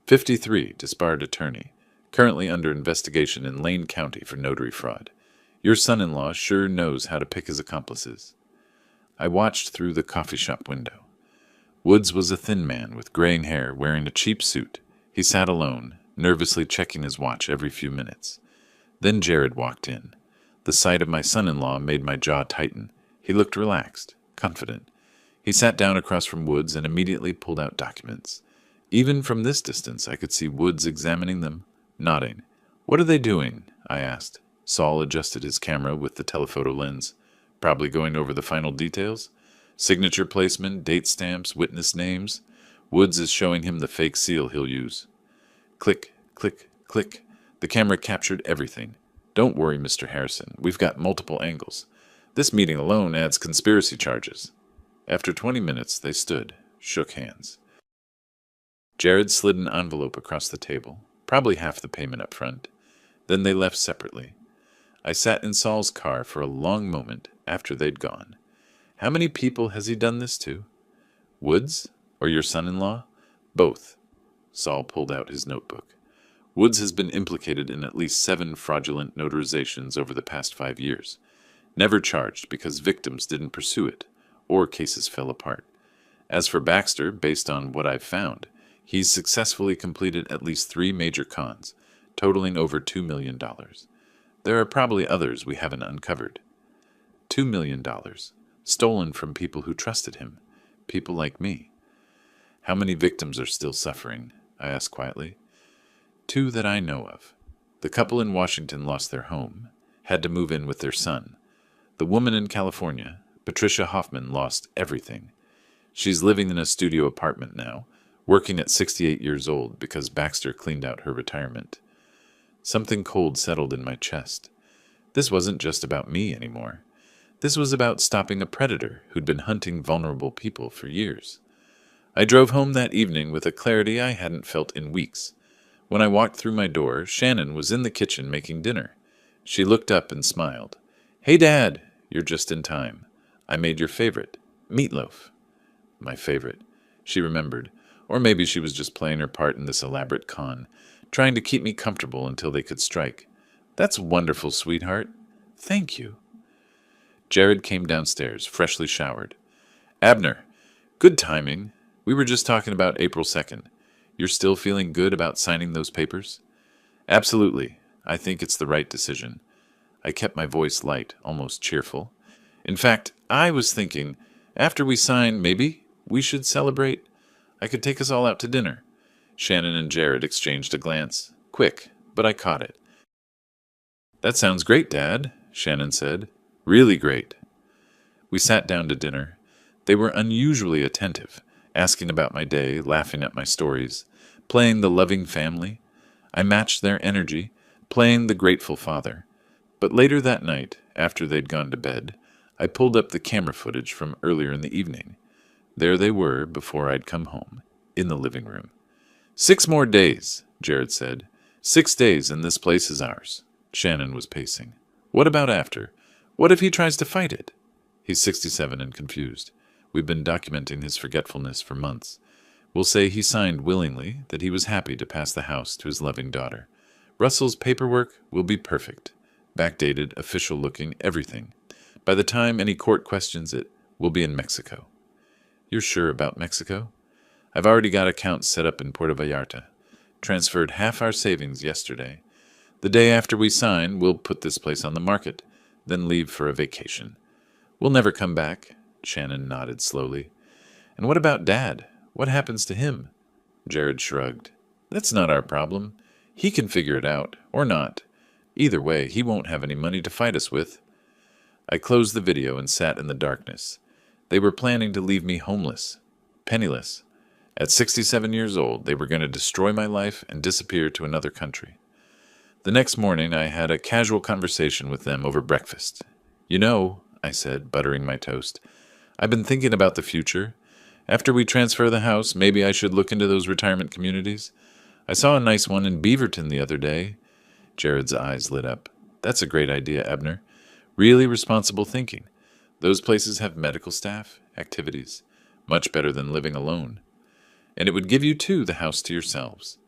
53, disbarred attorney, currently under investigation in Lane County for notary fraud. Your son-in-law sure knows how to pick his accomplices. I watched through the coffee shop window. Woods was a thin man with graying hair wearing a cheap suit. He sat alone, nervously checking his watch every few minutes. Then Jared walked in. The sight of my son-in-law made my jaw tighten. He looked relaxed, confident. He sat down across from Woods and immediately pulled out documents. Even from this distance, I could see Woods examining them, nodding. What are they doing? I asked. Saul adjusted his camera with the telephoto lens. Probably going over the final details? Signature placement, date stamps, witness names. Woods is showing him the fake seal he'll use. Click, click, click. The camera captured everything. Don't worry, Mr. Harrison. We've got multiple angles. This meeting alone adds conspiracy charges. After 20 minutes, they stood, shook hands. Jared slid an envelope across the table, probably half the payment up front. Then they left separately. I sat in Saul's car for a long moment after they'd gone. How many people has he done this to? Woods? Or your son-in-law? Both. Saul pulled out his notebook. Woods has been implicated in at least 7 fraudulent notarizations over the past 5 years. Never charged because victims didn't pursue it, or cases fell apart. As for Baxter, based on what I've found, he's successfully completed at least 3 major cons, totaling over $2 million. There are probably others we haven't uncovered. $2 million, stolen from people who trusted him, people like me. How many victims are still suffering? I asked quietly. 2 that I know of. The couple in Washington lost their home, had to move in with their son. The woman in California, Patricia Hoffman, lost everything. She's living in a studio apartment now, working at 68 years old because Baxter cleaned out her retirement. Something cold settled in my chest. This wasn't just about me anymore. This was about stopping a predator who'd been hunting vulnerable people for years. I drove home that evening with a clarity I hadn't felt in weeks. When I walked through my door, Shannon was in the kitchen making dinner. She looked up and smiled. Hey, Dad, you're just in time. I made your favorite, meatloaf. My favorite, she remembered. Or maybe she was just playing her part in this elaborate con, trying to keep me comfortable until they could strike. That's wonderful, sweetheart. Thank you. Jared came downstairs, freshly showered. Abner, good timing. We were just talking about April 2nd. You're still feeling good about signing those papers? Absolutely. I think it's the right decision. I kept my voice light, almost cheerful. In fact, I was thinking, after we sign, maybe we should celebrate. I could take us all out to dinner. Shannon and Jared exchanged a glance. Quick, but I caught it. "That sounds great, Dad," Shannon said. "Really great." We sat down to dinner. They were unusually attentive, asking about my day, laughing at my stories, playing the loving family. I matched their energy, playing the grateful father. But later that night, after they'd gone to bed, I pulled up the camera footage from earlier in the evening. There they were before I'd come home, in the living room. 6 more days, Jared said. 6 days and this place is ours. Shannon was pacing. What about after? What if he tries to fight it? He's 67 and confused. We've been documenting his forgetfulness for months. We'll say he signed willingly, that he was happy to pass the house to his loving daughter. Russell's paperwork will be perfect. Backdated, official-looking, everything. By the time any court questions it, we'll be in Mexico. You're sure about Mexico? I've already got accounts set up in Puerto Vallarta. Transferred half our savings yesterday. The day after we sign, we'll put this place on the market, then leave for a vacation. We'll never come back. Shannon nodded slowly. And what about Dad? What happens to him? Jared shrugged. That's not our problem. He can figure it out, or not. Either way, he won't have any money to fight us with. I closed the video and sat in the darkness. They were planning to leave me homeless, penniless. At 67 years old, they were going to destroy my life and disappear to another country. The next morning, I had a casual conversation with them over breakfast. You know, I said, buttering my toast, I've been thinking about the future. After we transfer the house, maybe I should look into those retirement communities. I saw a nice one in Beaverton the other day. Jared's eyes lit up. That's a great idea, Ebner. Really responsible thinking. Those places have medical staff, activities. Much better than living alone. And it would give you, too, the house to yourselves.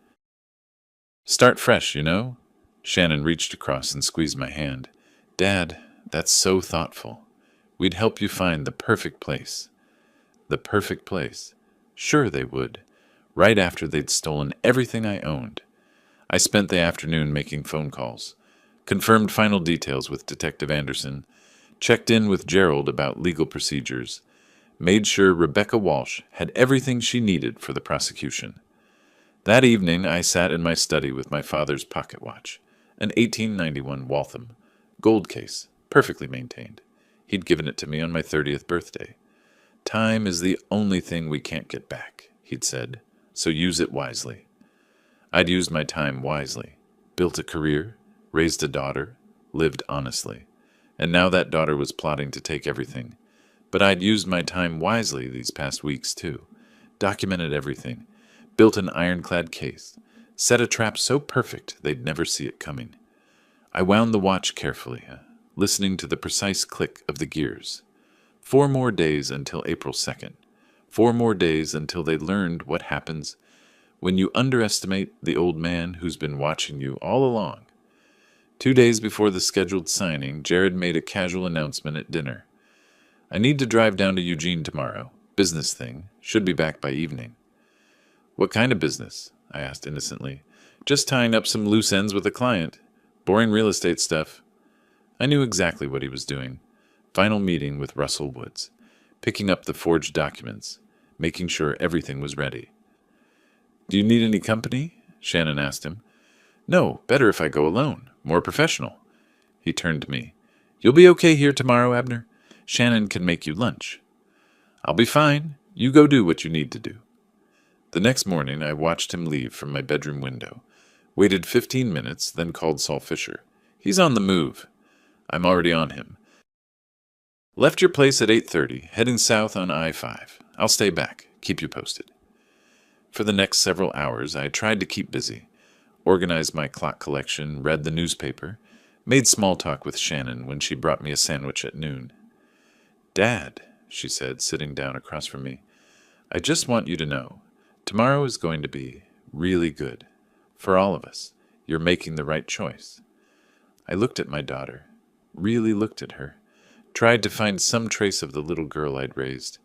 Start fresh, you know? Shannon reached across and squeezed my hand. Dad, that's so thoughtful. We'd help you find the perfect place. The perfect place. Sure they would. Right after they'd stolen everything I owned. I spent the afternoon making phone calls. Confirmed final details with Detective Anderson. Checked in with Gerald about legal procedures. Made sure Rebecca Walsh had everything she needed for the prosecution. That evening, I sat in my study with my father's pocket watch, an 1891 Waltham, gold case, perfectly maintained. He'd given it to me on my 30th birthday. Time is the only thing we can't get back, he'd said, so use it wisely. I'd used my time wisely, built a career, raised a daughter, lived honestly, and now that daughter was plotting to take everything. But I'd used my time wisely these past weeks, too. Documented everything. Built an ironclad case. Set a trap so perfect they'd never see it coming. I wound the watch carefully, listening to the precise click of the gears. 4 more days until April 2nd. 4 more days until they learned what happens when you underestimate the old man who's been watching you all along. 2 days before the scheduled signing, Jared made a casual announcement at dinner. I need to drive down to Eugene tomorrow. Business thing. Should be back by evening. What kind of business? I asked innocently. Just tying up some loose ends with a client. Boring real estate stuff. I knew exactly what he was doing. Final meeting with Russell Woods. Picking up the forged documents. Making sure everything was ready. Do you need any company? Shannon asked him. No, better if I go alone. More professional. He turned to me. You'll be okay here tomorrow, Abner? Shannon can make you lunch. I'll be fine. You go do what you need to do. The next morning, I watched him leave from my bedroom window. Waited 15 minutes, then called Saul Fisher. He's on the move. I'm already on him. Left your place at 8:30, heading south on I-5. I'll stay back. Keep you posted. For the next several hours, I tried to keep busy. Organized my clock collection, read the newspaper, made small talk with Shannon when she brought me a sandwich at noon. Dad, she said, sitting down across from me, I just want you to know, tomorrow is going to be really good. For all of us, you're making the right choice. I looked at my daughter, really looked at her, tried to find some trace of the little girl I'd raised,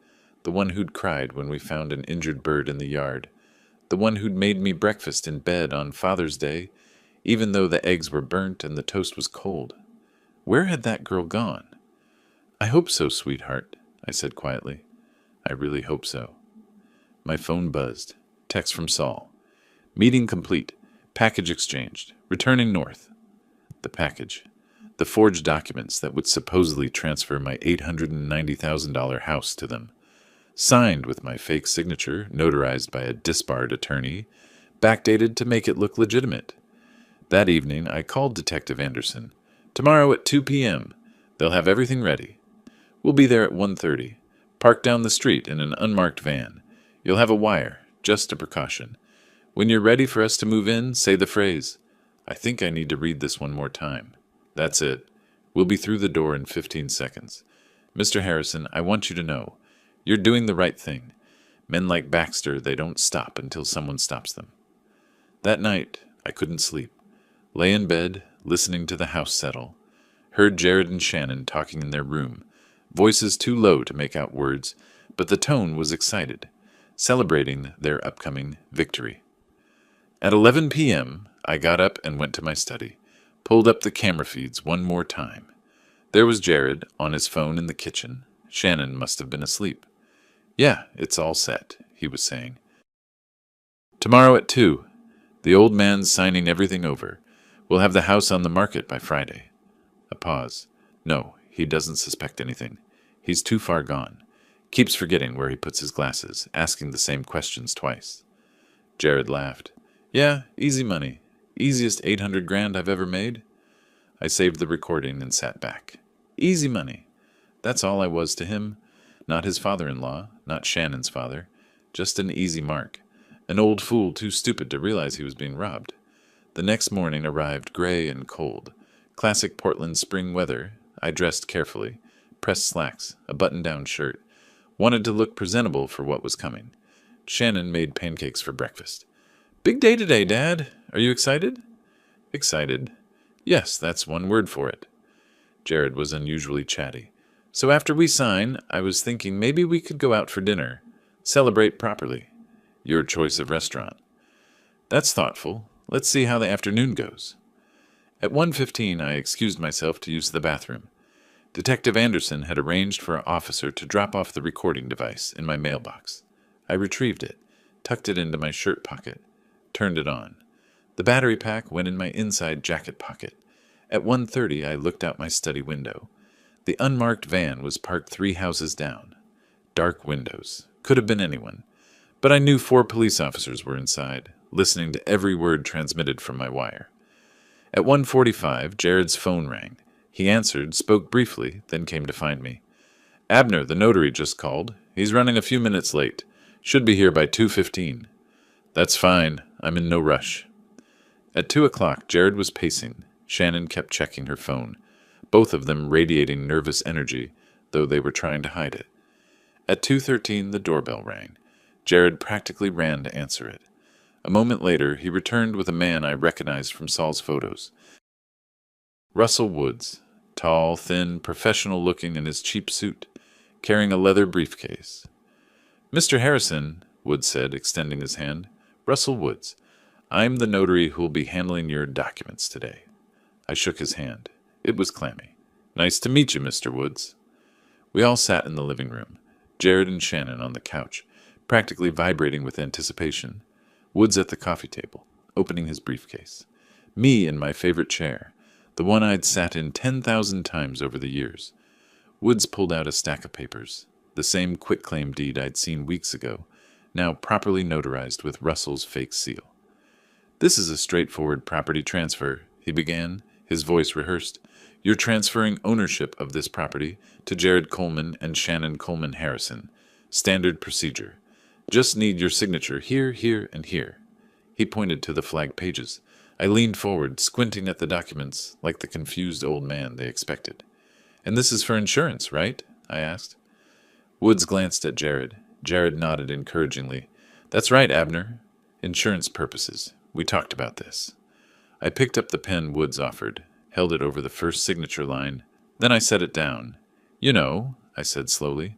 the one who'd cried when we found an injured bird in the yard, the one who'd made me breakfast in bed on Father's Day, even though the eggs were burnt and the toast was cold. Where had that girl gone? I hope so, sweetheart, I said quietly. I really hope so. My phone buzzed. Text from Saul. Meeting complete. Package exchanged. Returning north. The package. the forged documents that would supposedly transfer my $890,000 house to them, signed with my fake signature, notarized by a disbarred attorney, backdated to make it look legitimate. That evening, I called Detective Anderson. "Tomorrow at 2 p.m. They'll have everything ready. We'll be there at 1:30. Park down the street in an unmarked van. You'll have a wire, just a precaution. When you're ready for us to move in, say the phrase, 'I think I need to read this one more time.' That's it. We'll be through the door in 15 seconds. Mr. Harrison, I want you to know, you're doing the right thing. Men like Baxter, they don't stop until someone stops them." That night, I couldn't sleep. Lay in bed, listening to the house settle. Heard Jared and Shannon talking in their room, voices too low to make out words, but the tone was excited, celebrating their upcoming victory. At 11 p.m., I got up and went to my study, pulled up the camera feeds one more time. There was Jared on his phone in the kitchen. Shannon must have been asleep. "Yeah, it's all set," he was saying. "Tomorrow at 2. The old man's signing everything over. We'll have the house on the market by Friday." A pause. "No, he doesn't suspect anything. He's too far gone. Keeps forgetting where he puts his glasses, asking the same questions twice." Jared laughed. "Yeah, easy money. Easiest 800 grand I've ever made." I saved the recording and sat back. Easy money. That's all I was to him. Not his father-in-law, not Shannon's father. Just an easy mark. An old fool too stupid to realize he was being robbed. The next morning arrived gray and cold. Classic Portland spring weather. I dressed carefully. Pressed slacks, a button-down shirt. Wanted to look presentable for what was coming. Shannon made pancakes for breakfast. "Big day today, Dad. Are you excited?" "Excited. Yes, that's one word for it." Jared was unusually chatty. "So after we sign, I was thinking maybe we could go out for dinner. Celebrate properly. Your choice of restaurant." "That's thoughtful. Let's see how the afternoon goes." At 1:15, I excused myself to use the bathroom. Detective Anderson had arranged for an officer to drop off the recording device in my mailbox. I retrieved it, tucked it into my shirt pocket, turned it on. The battery pack went in my inside jacket pocket. At 1:30, I looked out my study window. The unmarked van was parked 3 houses down. Dark windows. Could have been anyone. But I knew 4 police officers were inside, listening to every word transmitted from my wire. At 1:45, Jared's phone rang. He answered, spoke briefly, then came to find me. "Abner, the notary, just called. He's running a few minutes late. Should be here by 2:15. "That's fine. I'm in no rush." At 2 o'clock, Jared was pacing. Shannon kept checking her phone, both of them radiating nervous energy, though they were trying to hide it. At 2:13, the doorbell rang. Jared practically ran to answer it. A moment later, he returned with a man I recognized from Saul's photos. Russell Woods, tall, thin, professional-looking in his cheap suit, carrying a leather briefcase. "Mr. Harrison," Woods said, extending his hand. "Russell Woods. I'm the notary who'll be handling your documents today." I shook his hand. It was clammy. "Nice to meet you, Mr. Woods." We all sat in the living room, Jared and Shannon on the couch, practically vibrating with anticipation. Woods at the coffee table, opening his briefcase. Me in my favorite chair, the one I'd sat in 10,000 times over the years. Woods pulled out a stack of papers, the same quitclaim deed I'd seen weeks ago, now properly notarized with Russell's fake seal. "This is a straightforward property transfer," he began, his voice rehearsed. "You're transferring ownership of this property to Jared Coleman and Shannon Coleman Harrison. Standard procedure. Just need your signature here, here, and here." He pointed to the flag pages. I leaned forward, squinting at the documents like the confused old man they expected. "And this is for insurance, right?" I asked. Woods glanced at Jared. Jared nodded encouragingly. "That's right, Abner. Insurance purposes. We talked about this." I picked up the pen Woods offered, held it over the first signature line. Then I set it down. "You know," I said slowly,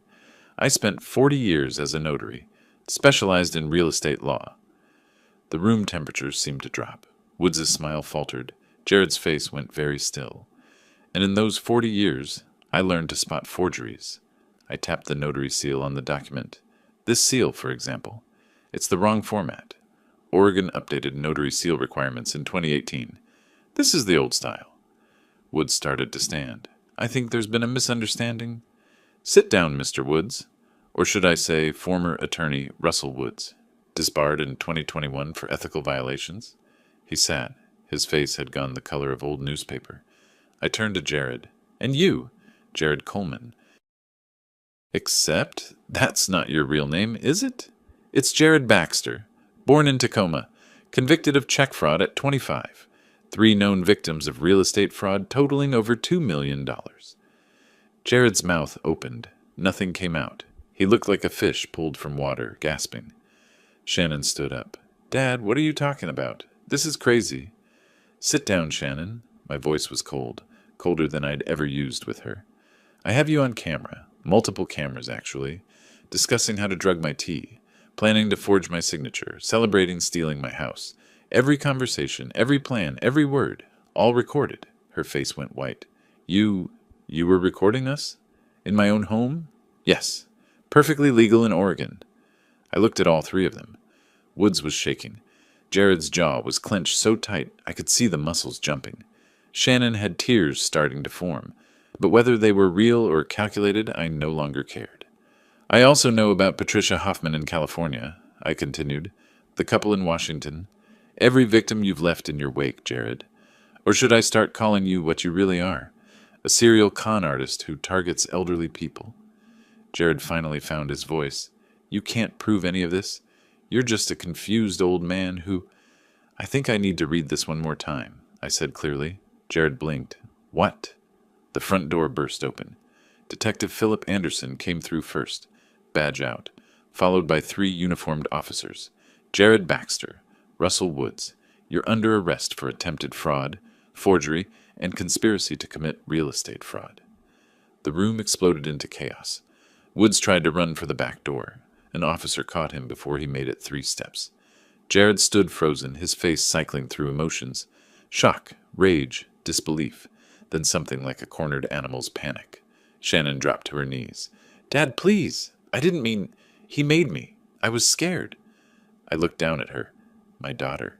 "I spent 40 years as a notary, specialized in real estate law." The room temperature seemed to drop. Woods' smile faltered. Jared's face went very still. "And in those 40 years, I learned to spot forgeries." I tapped the notary seal on the document. "This seal, for example. It's the wrong format. Oregon updated notary seal requirements in 2018. This is the old style." Woods started to stand. I think there's been a misunderstanding. Sit down, Mr. Woods. Or should I say former attorney Russell Woods, disbarred in 2021 for ethical violations? He sat. His face had gone the color of old newspaper. I turned to Jared. And you, Jared Coleman. Except that's not your real name, is it? It's Jared Baxter, born in Tacoma, convicted of check fraud at 25. 3 known victims of real estate fraud totaling over $2 million. Jared's mouth opened. Nothing came out. He looked like a fish pulled from water, gasping. Shannon stood up. Dad, what are you talking about? This is crazy. Sit down, Shannon. My voice was cold, colder than I'd ever used with her. I have you on camera, multiple cameras actually, discussing how to drug my tea, planning to forge my signature, celebrating stealing my house. Every conversation, every plan, every word, all recorded. Her face went white. You were recording us? In my own home? Yes. Perfectly legal in Oregon. I looked at all 3 of them. Woods was shaking. Jared's jaw was clenched so tight I could see the muscles jumping. Shannon had tears starting to form, but whether they were real or calculated, I no longer cared. I also know about Patricia Hoffman in California, I continued, the couple in Washington. Every victim you've left in your wake, Jared. Or should I start calling you what you really are? A serial con artist who targets elderly people. Jared finally found his voice. You can't prove any of this. You're just a confused old man who... I think I need to read this one more time, I said clearly. Jared blinked. What? The front door burst open. Detective Philip Anderson came through first, badge out, followed by 3 uniformed officers. Jared Baxter, Russell Woods, you're under arrest for attempted fraud, forgery, and conspiracy to commit real estate fraud. The room exploded into chaos. Woods tried to run for the back door. An officer caught him before he made it 3 steps. Jared stood frozen, his face cycling through emotions. Shock, rage, disbelief, then something like a cornered animal's panic. Shannon dropped to her knees. Dad, please! I didn't mean... He made me. I was scared. I looked down at her. My daughter.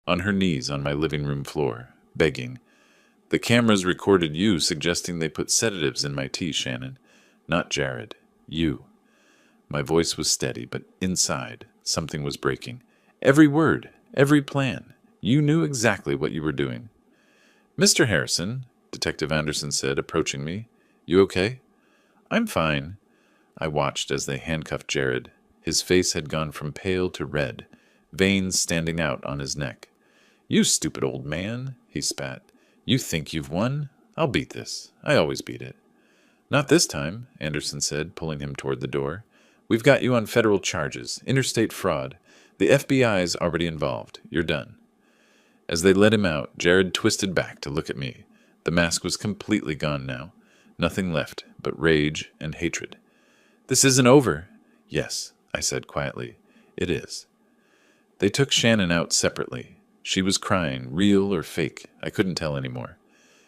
On her knees on my living room floor, begging. The cameras recorded you suggesting they put sedatives in my tea, Shannon. Not Jared. You. My voice was steady, but inside, something was breaking. Every word, every plan. You knew exactly what you were doing. Mr. Harrison, Detective Anderson said, approaching me. You okay? I'm fine. I watched as they handcuffed Jared. His face had gone from pale to red, veins standing out on his neck. You stupid old man, he spat. You think you've won? I'll beat this. I always beat it. Not this time, Anderson said, pulling him toward the door. We've got you on federal charges, interstate fraud. The FBI's already involved. You're done. As they let him out, Jared twisted back to look at me. The mask was completely gone now. Nothing left but rage and hatred. This isn't over. Yes, I said quietly. It is. They took Shannon out separately. She was crying, real or fake. I couldn't tell anymore.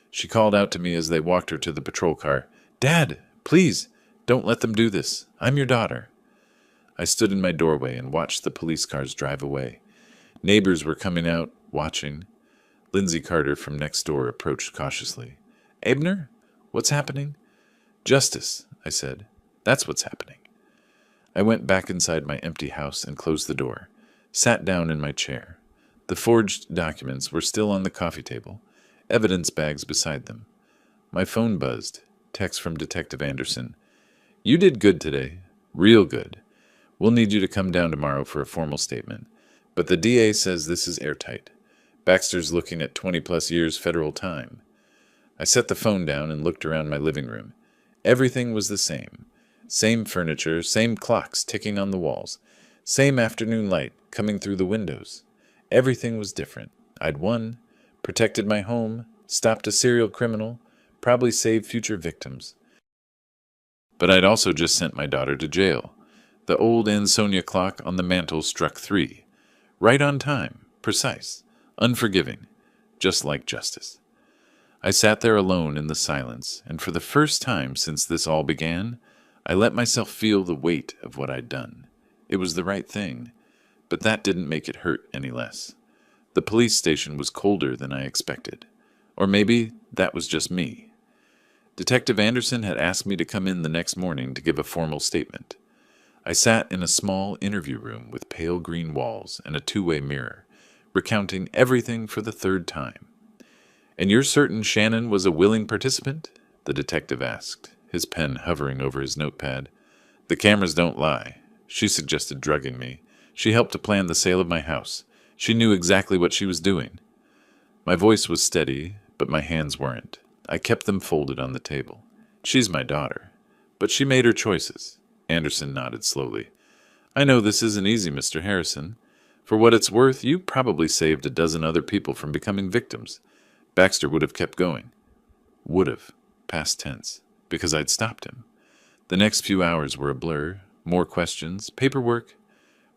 She called out to me as they walked her to the patrol car. Dad, please, don't let them do this. I'm your daughter. I stood in my doorway and watched the police cars drive away. Neighbors were coming out, watching. Lindsay Carter from next door approached cautiously. Abner, what's happening? Justice, I said. That's what's happening. I went back inside my empty house and closed the door, sat down in my chair. The forged documents were still on the coffee table, evidence bags beside them. My phone buzzed. Text from Detective Anderson. You did good today. Real good. We'll need you to come down tomorrow for a formal statement. But the DA says this is airtight. Baxter's looking at 20-plus years federal time. I set the phone down and looked around my living room. Everything was the same. Same furniture, same clocks ticking on the walls, same afternoon light coming through the windows. Everything was different. I'd won, protected my home, stopped a serial criminal, probably saved future victims. But I'd also just sent my daughter to jail. The old Ansonia clock on the mantel struck 3. Right on time, precise, unforgiving, just like justice. I sat there alone in the silence, and for the first time since this all began, I let myself feel the weight of what I'd done. It was the right thing, but that didn't make it hurt any less. The police station was colder than I expected. Or maybe that was just me. Detective Anderson had asked me to come in the next morning to give a formal statement. I sat in a small interview room with pale green walls and a two-way mirror, recounting everything for the third time. "And you're certain Shannon was a willing participant?" the detective asked, his pen hovering over his notepad. "The cameras don't lie. She suggested drugging me. She helped to plan the sale of my house. She knew exactly what she was doing." My voice was steady, but my hands weren't. I kept them folded on the table. "She's my daughter. But she made her choices." Anderson nodded slowly. "I know this isn't easy, Mr. Harrison. For what it's worth, you probably saved a dozen other people from becoming victims. Baxter would have kept going." Would have. Past tense. Because I'd stopped him. The next few hours were a blur. More questions, paperwork.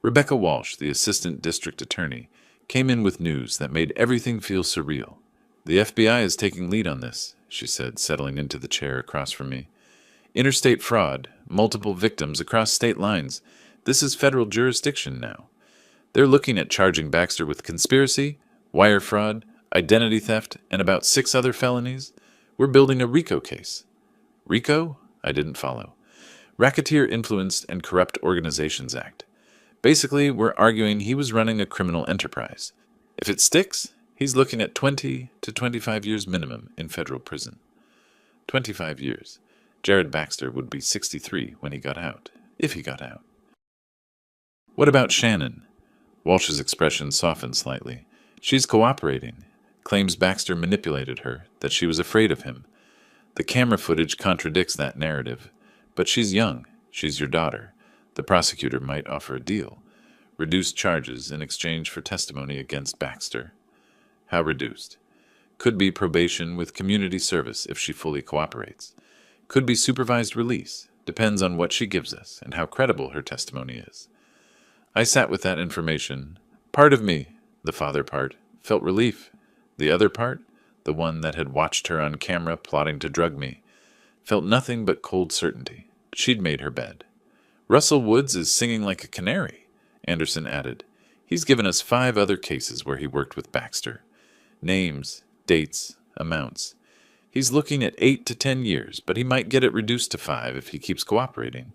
Rebecca Walsh, the assistant district attorney, came in with news that made everything feel surreal. "The FBI is taking lead on this," she said, settling into the chair across from me. "Interstate fraud, multiple victims across state lines. This is federal jurisdiction now. They're looking at charging Baxter with conspiracy, wire fraud, identity theft, and about 6 other felonies. We're building a RICO case." "RICO?" I didn't follow. "Racketeer Influenced and Corrupt Organizations Act. Basically, we're arguing he was running a criminal enterprise. If it sticks, he's looking at 20 to 25 years minimum in federal prison." 25 years. Jared Baxter would be 63 when he got out, if he got out. "What about Shannon?" Walsh's expression softened slightly. "She's cooperating. Claims Baxter manipulated her, that she was afraid of him. The camera footage contradicts that narrative. But she's young. She's your daughter. The prosecutor might offer a deal. Reduced charges in exchange for testimony against Baxter." "How reduced?" "Could be probation with community service if she fully cooperates. Could be supervised release. Depends on what she gives us and how credible her testimony is." I sat with that information. Part of me, the father part, felt relief. The other part, the one that had watched her on camera plotting to drug me, felt nothing but cold certainty. She'd made her bed. "Russell Woods is singing like a canary," Anderson added. "He's given us 5 other cases where he worked with Baxter. Names, dates, amounts. He's looking at 8 to 10 years, but he might get it reduced to 5 if he keeps cooperating."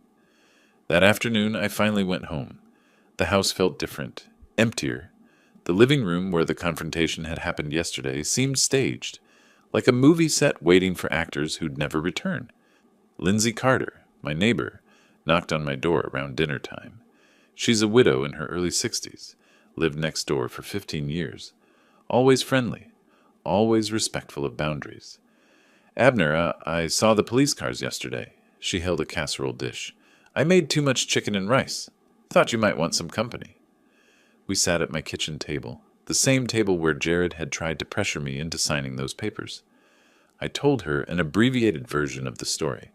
That afternoon, I finally went home. The house felt different, emptier. The living room where the confrontation had happened yesterday seemed staged, like a movie set waiting for actors who'd never return. Lindsay Carter, my neighbor, knocked on my door around dinner time. She's a widow in her early 60s, lived next door for 15 years. Always friendly, always respectful of boundaries. "Abner, I saw the police cars yesterday." She held a casserole dish. "I made too much chicken and rice. Thought you might want some company." We sat at my kitchen table, the same table where Jared had tried to pressure me into signing those papers. I told her an abbreviated version of the story.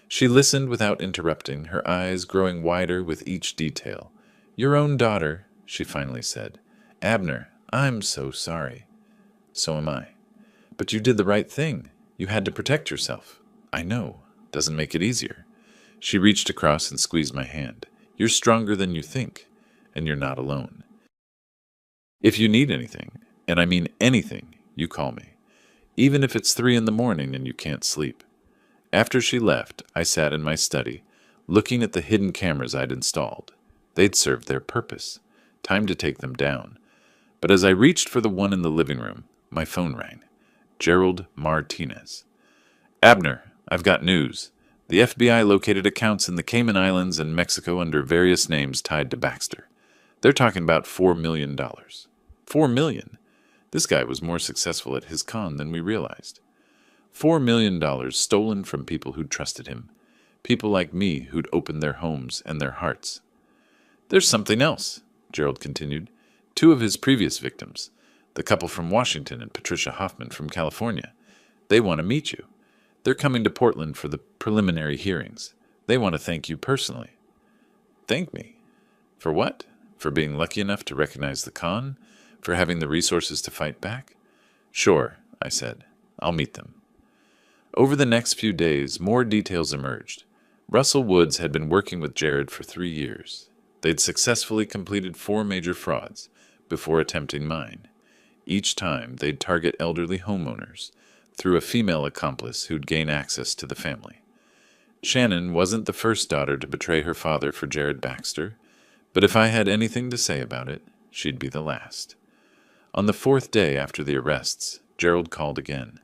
She listened without interrupting, her eyes growing wider with each detail. "Your own daughter," she finally said. "Abner, I'm so sorry." "So am I." "But you did the right thing. You had to protect yourself." "I know. Doesn't make it easier." She reached across and squeezed my hand. "You're stronger than you think, and you're not alone. If you need anything, and I mean anything, you call me. Even if it's 3 in the morning and you can't sleep." After she left, I sat in my study, looking at the hidden cameras I'd installed. They'd served their purpose. Time to take them down. But as I reached for the one in the living room, my phone rang. Gerald Martinez. "Abner, I've got news. The FBI located accounts in the Cayman Islands and Mexico under various names tied to Baxter. They're talking about $4 million. $4 million? This guy was more successful at his con than we realized. $4 million stolen from people who'd trusted him. People like me who'd opened their homes and their hearts. There's something else," Gerald continued. "2 of his previous victims, the couple from Washington and Patricia Hoffman from California, they want to meet you. They're coming to Portland for the preliminary hearings. They want to thank you personally." "Thank me? For what? For being lucky enough to recognize the con? For having the resources to fight back?" "Sure," I said. "I'll meet them." Over the next few days, more details emerged. Russell Woods had been working with Jared for 3 years. They'd successfully completed 4 major frauds before attempting mine. Each time, they'd target elderly homeowners through a female accomplice who'd gain access to the family. Shannon wasn't the first daughter to betray her father for Jared Baxter, but if I had anything to say about it, she'd be the last. On the fourth day after the arrests, Gerald called again.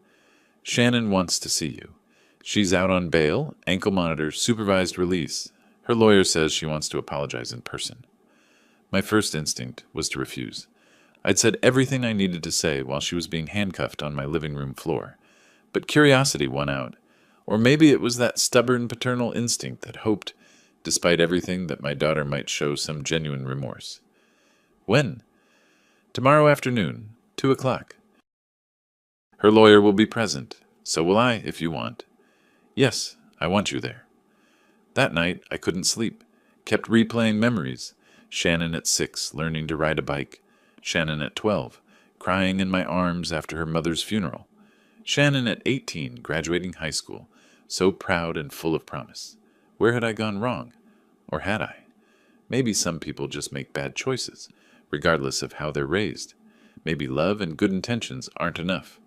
Shannon wants to see you. She's out on bail, ankle monitor, supervised release. Her lawyer says she wants to apologize in person. My first instinct was to refuse. I'd said everything I needed to say while she was being handcuffed on my living room floor. But curiosity won out. Or maybe it was that stubborn paternal instinct that hoped, despite everything, that my daughter might show some genuine remorse. When? Tomorrow afternoon, 2:00. Her lawyer will be present. So will I, if you want. Yes, I want you there. That night, I couldn't sleep. Kept replaying memories. Shannon at 6, learning to ride a bike. Shannon at 12, crying in my arms after her mother's funeral. Shannon at 18, graduating high school, so proud and full of promise. Where had I gone wrong? Or had I? Maybe some people just make bad choices, regardless of how they're raised. Maybe love and good intentions aren't enough.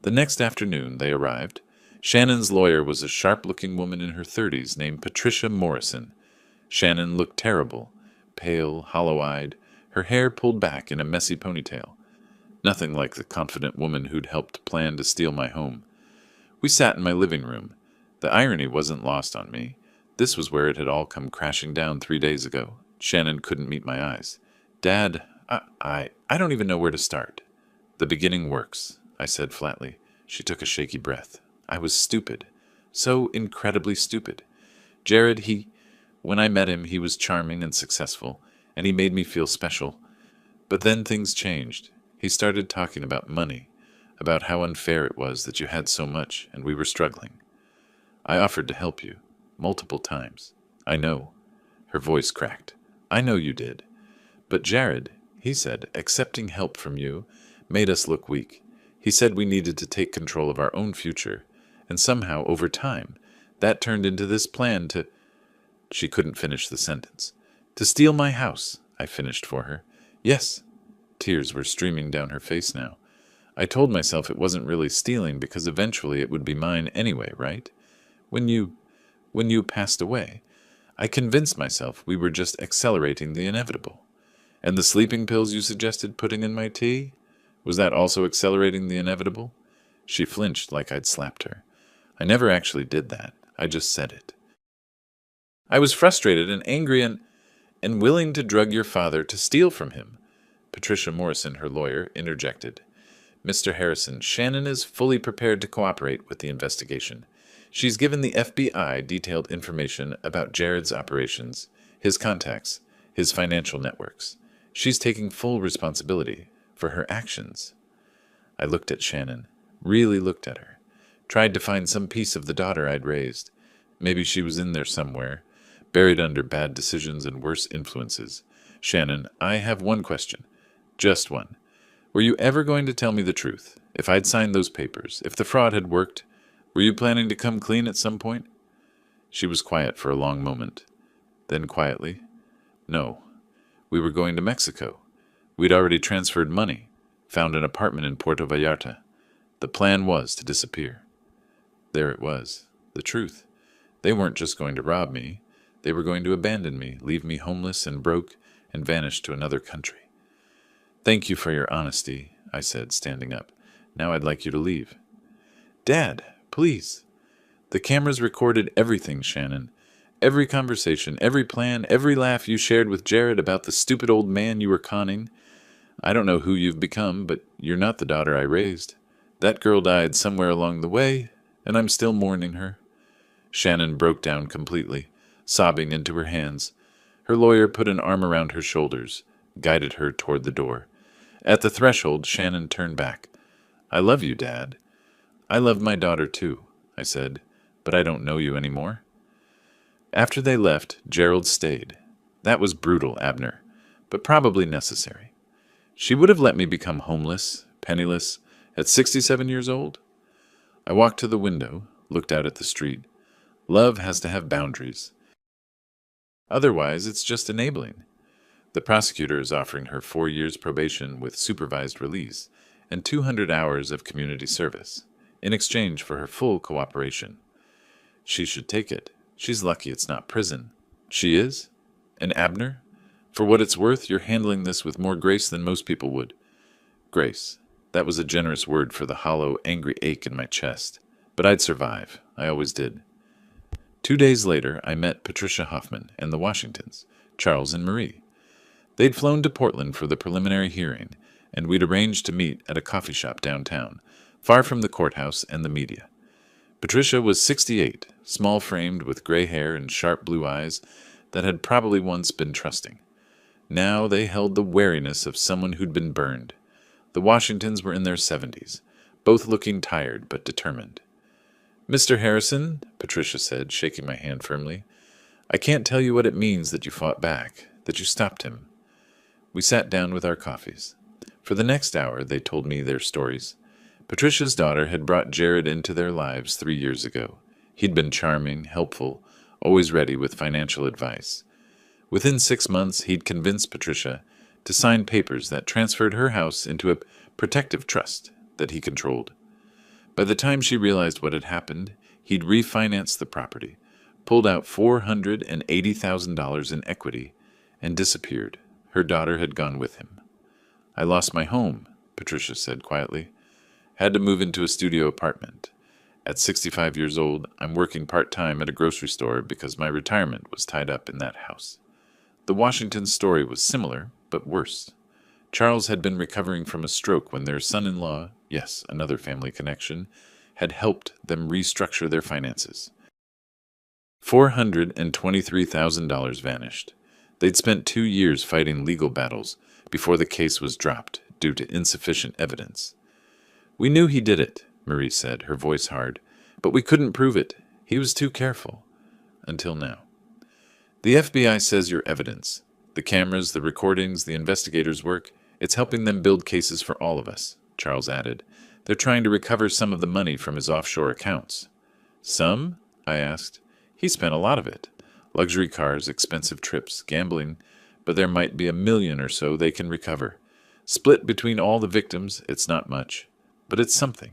The next afternoon, they arrived. Shannon's lawyer was a sharp-looking woman in her 30s named Patricia Morrison. Shannon looked terrible, pale, hollow-eyed, her hair pulled back in a messy ponytail. Nothing like the confident woman who'd helped plan to steal my home. We sat in my living room. The irony wasn't lost on me. This was where it had all come crashing down 3 days ago. Shannon couldn't meet my eyes. Dad, I don't even know where to start. The beginning works, I said flatly. She took a shaky breath. I was stupid. So incredibly stupid. Jared, when I met him, he was charming and successful, and he made me feel special. But then things changed. He started talking about money, about how unfair it was that you had so much and we were struggling. I offered to help you, multiple times. I know. Her voice cracked. I know you did. But Jared, he said, accepting help from you made us look weak. He said we needed to take control of our own future, and somehow, over time, that turned into this plan to... She couldn't finish the sentence. To steal my house, I finished for her. Yes. Tears were streaming down her face now. I told myself it wasn't really stealing because eventually it would be mine anyway, right? When you passed away, I convinced myself we were just accelerating the inevitable. And the sleeping pills you suggested putting in my tea? Was that also accelerating the inevitable? She flinched like I'd slapped her. I never actually did that. I just said it. I was frustrated and angry and willing to drug your father to steal from him. Patricia Morrison, her lawyer, interjected. Mr. Harrison, Shannon is fully prepared to cooperate with the investigation. She's given the FBI detailed information about Jared's operations, his contacts, his financial networks. She's taking full responsibility for her actions. I looked at Shannon, really looked at her, tried to find some piece of the daughter I'd raised. Maybe she was in there somewhere, buried under bad decisions and worse influences. Shannon, I have one question. Just one. Were you ever going to tell me the truth? If I'd signed those papers, if the fraud had worked, were you planning to come clean at some point? She was quiet for a long moment. Then quietly, no. We were going to Mexico. We'd already transferred money, found an apartment in Puerto Vallarta. The plan was to disappear. There it was, the truth. They weren't just going to rob me. They were going to abandon me, leave me homeless and broke, and vanish to another country. Thank you for your honesty, I said, standing up. Now I'd like you to leave. Dad, please. The cameras recorded everything, Shannon. Every conversation, every plan, every laugh you shared with Jared about the stupid old man you were conning. I don't know who you've become, but you're not the daughter I raised. That girl died somewhere along the way, and I'm still mourning her. Shannon broke down completely, sobbing into her hands. Her lawyer put an arm around her shoulders, guided her toward the door. At the threshold, Shannon turned back. I love you, Dad. I love my daughter, too, I said, but I don't know you anymore. After they left, Gerald stayed. That was brutal, Abner, but probably necessary. She would have let me become homeless, penniless, at 67 years old. I walked to the window, looked out at the street. Love has to have boundaries. Otherwise, it's just enabling. The prosecutor is offering her 4 years probation with supervised release and 200 hours of community service in exchange for her full cooperation. She should take it. She's lucky it's not prison. She is? And Abner? For what it's worth, you're handling this with more grace than most people would. Grace. That was a generous word for the hollow, angry ache in my chest. But I'd survive. I always did. 2 days later, I met Patricia Hoffman and the Washingtons, Charles and Marie. They'd flown to Portland for the preliminary hearing, and we'd arranged to meet at a coffee shop downtown, far from the courthouse and the media. Patricia was 68, small-framed with gray hair and sharp blue eyes that had probably once been trusting. Now they held the wariness of someone who'd been burned. The Washingtons were in their 70s, both looking tired but determined. "Mr. Harrison," Patricia said, shaking my hand firmly, "I can't tell you what it means that you fought back, that you stopped him." We sat down with our coffees. For the next hour, they told me their stories. Patricia's daughter had brought Jared into their lives 3 years ago. He'd been charming, helpful, always ready with financial advice. Within 6 months, he'd convinced Patricia to sign papers that transferred her house into a protective trust that he controlled. By the time she realized what had happened, he'd refinanced the property, pulled out $480,000 in equity, and disappeared. Her daughter had gone with him. "I lost my home," Patricia said quietly. "Had to move into a studio apartment. At 65 years old, I'm working part-time at a grocery store because my retirement was tied up in that house." The Washington story was similar, but worse. Charles had been recovering from a stroke when their son-in-law, yes, another family connection, had helped them restructure their finances. $423,000 vanished. They'd spent 2 years fighting legal battles before the case was dropped due to insufficient evidence. "We knew he did it," Marie said, her voice hard, "but we couldn't prove it. He was too careful. Until now. The FBI says your evidence, the cameras, the recordings, the investigators' work, it's helping them build cases for all of us," Charles added. "They're trying to recover some of the money from his offshore accounts." "Some?" I asked. "He spent a lot of it. Luxury cars, expensive trips, gambling, but there might be $1 million or so they can recover. Split between all the victims, it's not much, but it's something.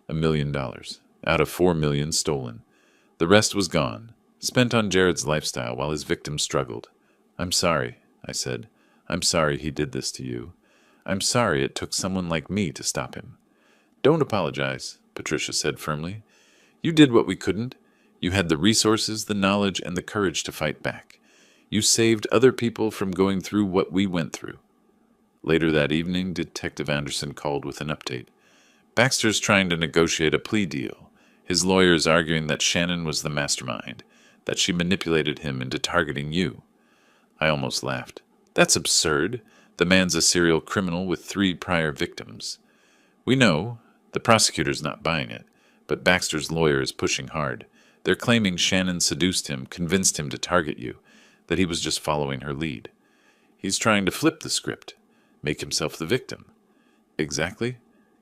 $1 million, out of $4 million stolen. The rest was gone, spent on Jared's lifestyle while his victims struggled. I'm sorry," I said. "I'm sorry he did this to you. I'm sorry it took someone like me to stop him." "Don't apologize," Patricia said firmly. "You did what we couldn't. You had the resources, the knowledge, and the courage to fight back. You saved other people from going through what we went through." Later that evening, Detective Anderson called with an update. "Baxter's trying to negotiate a plea deal. His lawyer is arguing that Shannon was the mastermind, that she manipulated him into targeting you." I almost laughed. "That's absurd. The man's a serial criminal with 3 prior victims." "We know. The prosecutor's not buying it, but Baxter's lawyer is pushing hard. They're claiming Shannon seduced him, convinced him to target you, that he was just following her lead. He's trying to flip the script, make himself the victim." "Exactly.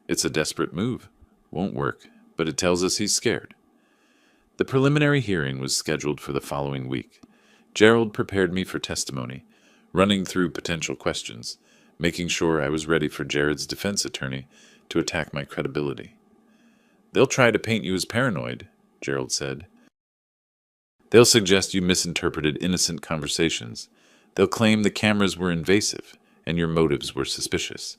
It's a desperate move. Won't work, but it tells us he's scared." The preliminary hearing was scheduled for the following week. Gerald prepared me for testimony, running through potential questions, making sure I was ready for Jared's defense attorney to attack my credibility. "They'll try to paint you as paranoid," Gerald said. "They'll suggest you misinterpreted innocent conversations. They'll claim the cameras were invasive and your motives were suspicious.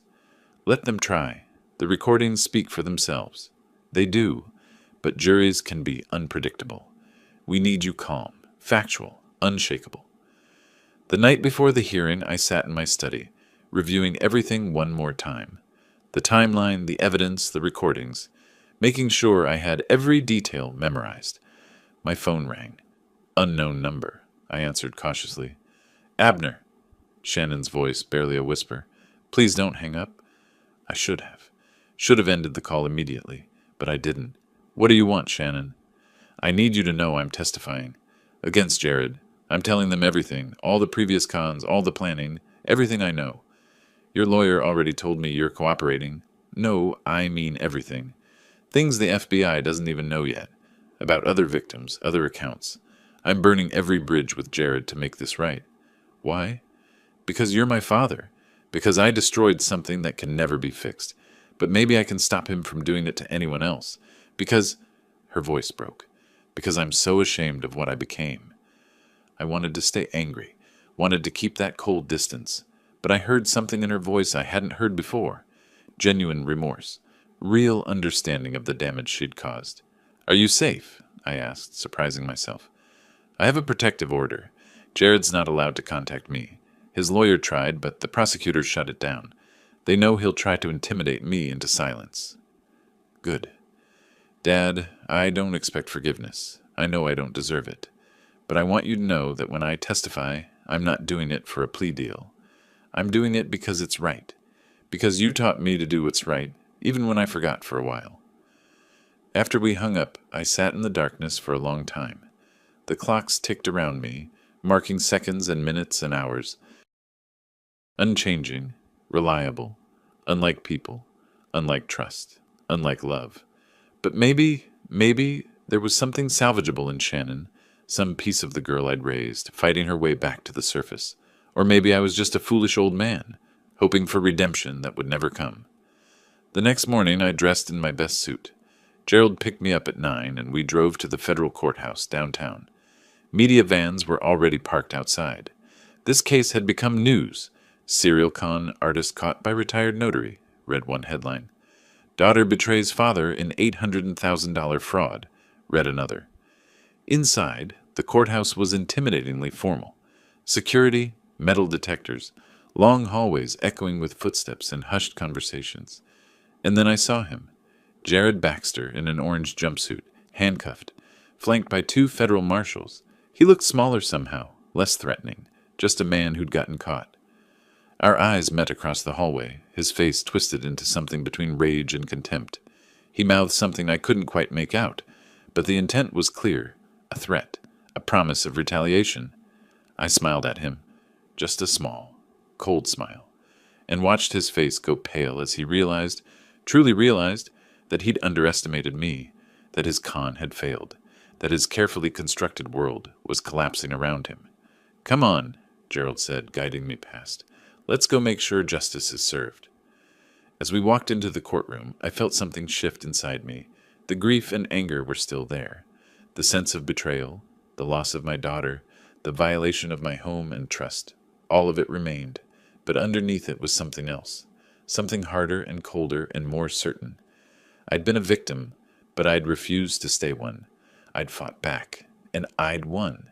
Let them try. The recordings speak for themselves. They do, but juries can be unpredictable. We need you calm, factual, unshakable." The night before the hearing, I sat in my study, reviewing everything one more time. The timeline, the evidence, the recordings, making sure I had every detail memorized. My phone rang. "Unknown number," I answered cautiously. "Abner," Shannon's voice, barely a whisper. "Please don't hang up." I should have. Should have ended the call immediately, but I didn't. "What do you want, Shannon?" "I need you to know I'm testifying. Against Jared. I'm telling them everything, all the previous cons, all the planning, everything I know. Your lawyer already told me you're cooperating. No, I mean everything. Things the FBI doesn't even know yet. About other victims, other accounts. I'm burning every bridge with Jared to make this right. Why? Because you're my father. Because I destroyed something that can never be fixed. But maybe I can stop him from doing it to anyone else. Because... Her voice broke. Because I'm so ashamed of what I became. I wanted to stay angry. Wanted to keep that cold distance. But I heard something in her voice I hadn't heard before. Genuine remorse. Real understanding of the damage she'd caused. Are you safe? I asked, surprising myself. I have a protective order. Jared's not allowed to contact me. His lawyer tried, but the prosecutor shut it down. They know he'll try to intimidate me into silence. Good. Dad, I don't expect forgiveness. I know I don't deserve it. But I want you to know that when I testify, I'm not doing it for a plea deal. I'm doing it because it's right. Because you taught me to do what's right, even when I forgot for a while. After we hung up, I sat in the darkness for a long time. The clocks ticked around me, marking seconds and minutes and hours. Unchanging, reliable, unlike people, unlike trust, unlike love. But maybe there was something salvageable in Shannon, some piece of the girl I'd raised, fighting her way back to the surface. Or maybe I was just a foolish old man, hoping for redemption that would never come. The next morning I dressed in my best suit. Gerald picked me up at 9, and we drove to the federal courthouse downtown. Media vans were already parked outside. This case had become news. Serial con artist caught by retired notary, read one headline. Daughter betrays father in $800,000 fraud, read another. Inside, the courthouse was intimidatingly formal. Security, metal detectors, long hallways echoing with footsteps and hushed conversations. And then I saw him, Jared Baxter in an orange jumpsuit, handcuffed, flanked by 2 federal marshals. He looked smaller somehow, less threatening, just a man who'd gotten caught. Our eyes met across the hallway, his face twisted into something between rage and contempt. He mouthed something I couldn't quite make out, but the intent was clear, a threat, a promise of retaliation. I smiled at him, just a small, cold smile, and watched his face go pale as he realized, truly realized, that he'd underestimated me, that his con had failed, that his carefully constructed world was collapsing around him. Come on, Gerald said, guiding me past. Let's go make sure justice is served. As we walked into the courtroom, I felt something shift inside me. The grief and anger were still there. The sense of betrayal, the loss of my daughter, the violation of my home and trust, all of it remained, but underneath it was something else, something harder and colder and more certain. I'd been a victim, but I'd refused to stay one. I'd fought back, and I'd won.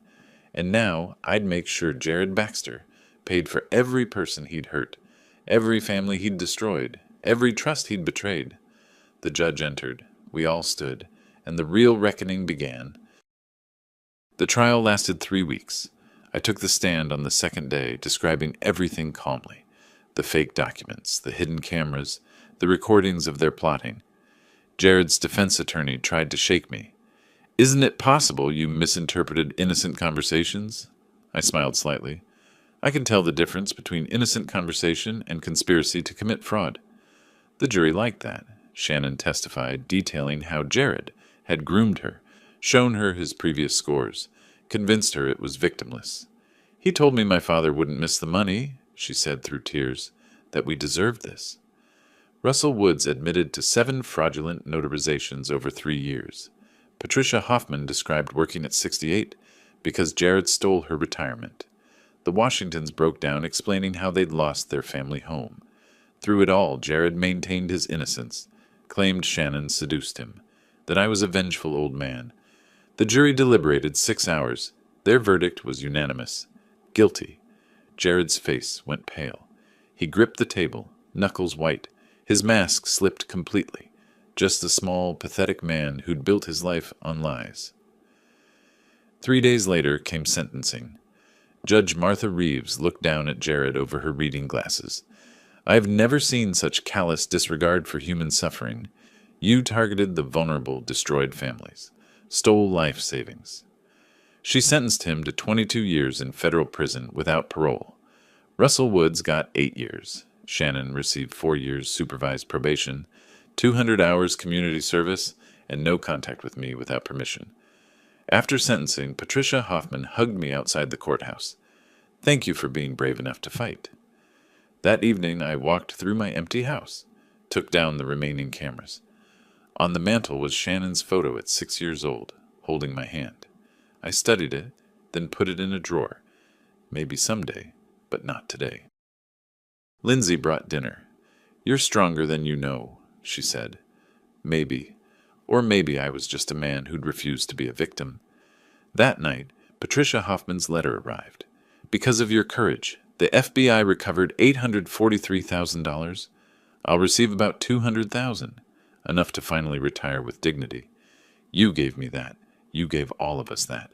And now I'd make sure Jared Baxter paid for every person he'd hurt, every family he'd destroyed, every trust he'd betrayed. The judge entered. We all stood, and the real reckoning began. The trial lasted 3 weeks. I took the stand on the second day, describing everything calmly. The fake documents, the hidden cameras, the recordings of their plotting. Jared's defense attorney tried to shake me. Isn't it possible you misinterpreted innocent conversations? I smiled slightly. I can tell the difference between innocent conversation and conspiracy to commit fraud. The jury liked that. Shannon testified, detailing how Jared had groomed her, shown her his previous scores, convinced her it was victimless. He told me my father wouldn't miss the money, she said through tears, that we deserved this. Russell Woods admitted to 7 fraudulent notarizations over 3 years. Patricia Hoffman described working at 68 because Jared stole her retirement. The Washingtons broke down explaining how they'd lost their family home. Through it all, Jared maintained his innocence, claimed Shannon seduced him, that I was a vengeful old man. The jury deliberated 6 hours. Their verdict was unanimous. Guilty. Jared's face went pale. He gripped the table, knuckles white. His mask slipped completely. Just a small, pathetic man who'd built his life on lies. 3 days later came sentencing. Judge Martha Reeves looked down at Jared over her reading glasses. I have never seen such callous disregard for human suffering. You targeted the vulnerable, destroyed families, stole life savings. She sentenced him to 22 years in federal prison without parole. Russell Woods got 8 years. Shannon received 4 years supervised probation, 200 hours community service, and no contact with me without permission. After sentencing, Patricia Hoffman hugged me outside the courthouse. Thank you for being brave enough to fight. That evening I walked through my empty house, took down the remaining cameras. On the mantel was Shannon's photo at 6 years old, holding my hand. I studied it, then put it in a drawer. Maybe someday, but not today. Lindsay brought dinner. You're stronger than you know, she said. Maybe. Or maybe I was just a man who'd refused to be a victim. That night, Patricia Hoffman's letter arrived. Because of your courage, the FBI recovered $843,000. I'll receive about $200,000, enough to finally retire with dignity. You gave me that. You gave all of us that.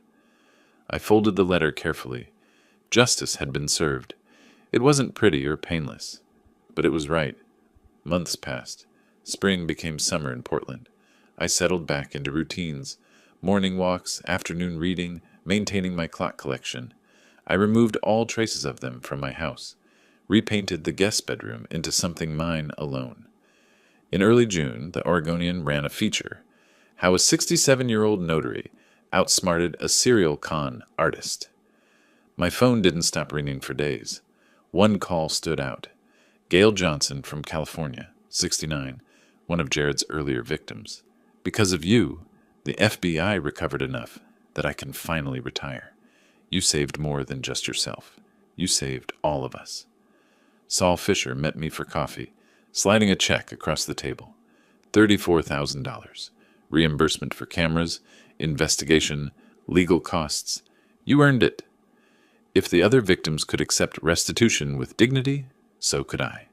I folded the letter carefully. Justice had been served. It wasn't pretty or painless, but it was right. Months passed. Spring became summer in Portland. I settled back into routines. Morning walks, afternoon reading, maintaining my clock collection. I removed all traces of them from my house, repainted the guest bedroom into something mine alone. In early June, the Oregonian ran a feature, how a 67-year-old notary outsmarted a serial con artist. My phone didn't stop ringing for days. One call stood out. Gail Johnson from California, 69, one of Jared's earlier victims. Because of you, the FBI recovered enough that I can finally retire. You saved more than just yourself. You saved all of us. Saul Fisher met me for coffee, sliding a check across the table. $34,000. Reimbursement for cameras, investigation, legal costs. You earned it. If the other victims could accept restitution with dignity, so could I.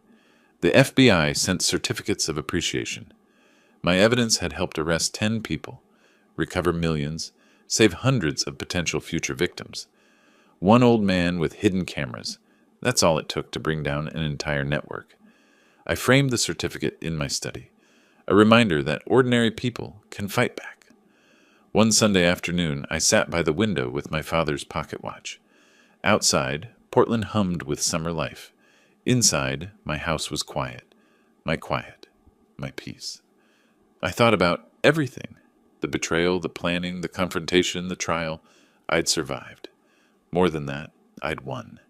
The FBI sent certificates of appreciation. My evidence had helped arrest 10 people, recover millions, save hundreds of potential future victims. One old man with hidden cameras. That's all it took to bring down an entire network. I framed the certificate in my study, a reminder that ordinary people can fight back. One Sunday afternoon, I sat by the window with my father's pocket watch. Outside, Portland hummed with summer life. Inside, my house was quiet. My quiet. My peace. I thought about everything. The betrayal, the planning, the confrontation, the trial. I'd survived. More than that, I'd won.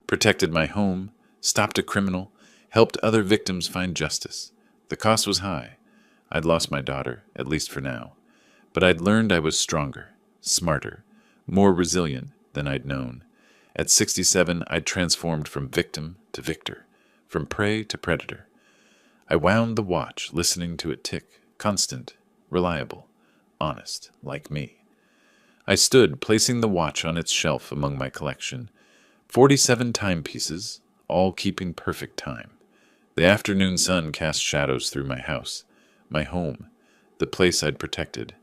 Protected my home, stopped a criminal, helped other victims find justice. The cost was high. I'd lost my daughter, at least for now. But I'd learned I was stronger, smarter, more resilient than I'd known. At 67, I'd transformed from victim to victor, from prey to predator. I wound the watch, listening to it tick, constant, reliable, honest, like me. I stood, placing the watch on its shelf among my collection. 47 timepieces, all keeping perfect time. The afternoon sun cast shadows through my house, my home, the place I'd protected.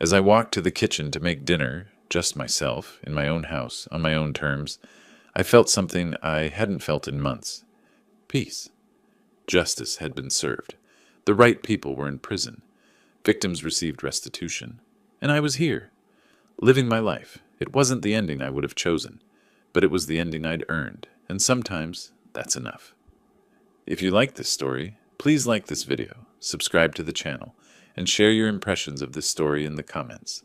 As I walked to the kitchen to make dinner, just myself, in my own house, on my own terms, I felt something I hadn't felt in months. Peace. Justice had been served. The right people were in prison. Victims received restitution. And I was here, living my life. It wasn't the ending I would have chosen, but it was the ending I'd earned, and sometimes that's enough. If you like this story, please like this video, subscribe to the channel, and share your impressions of this story in the comments.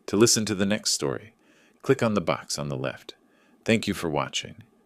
To listen to the next story, click on the box on the left. Thank you for watching,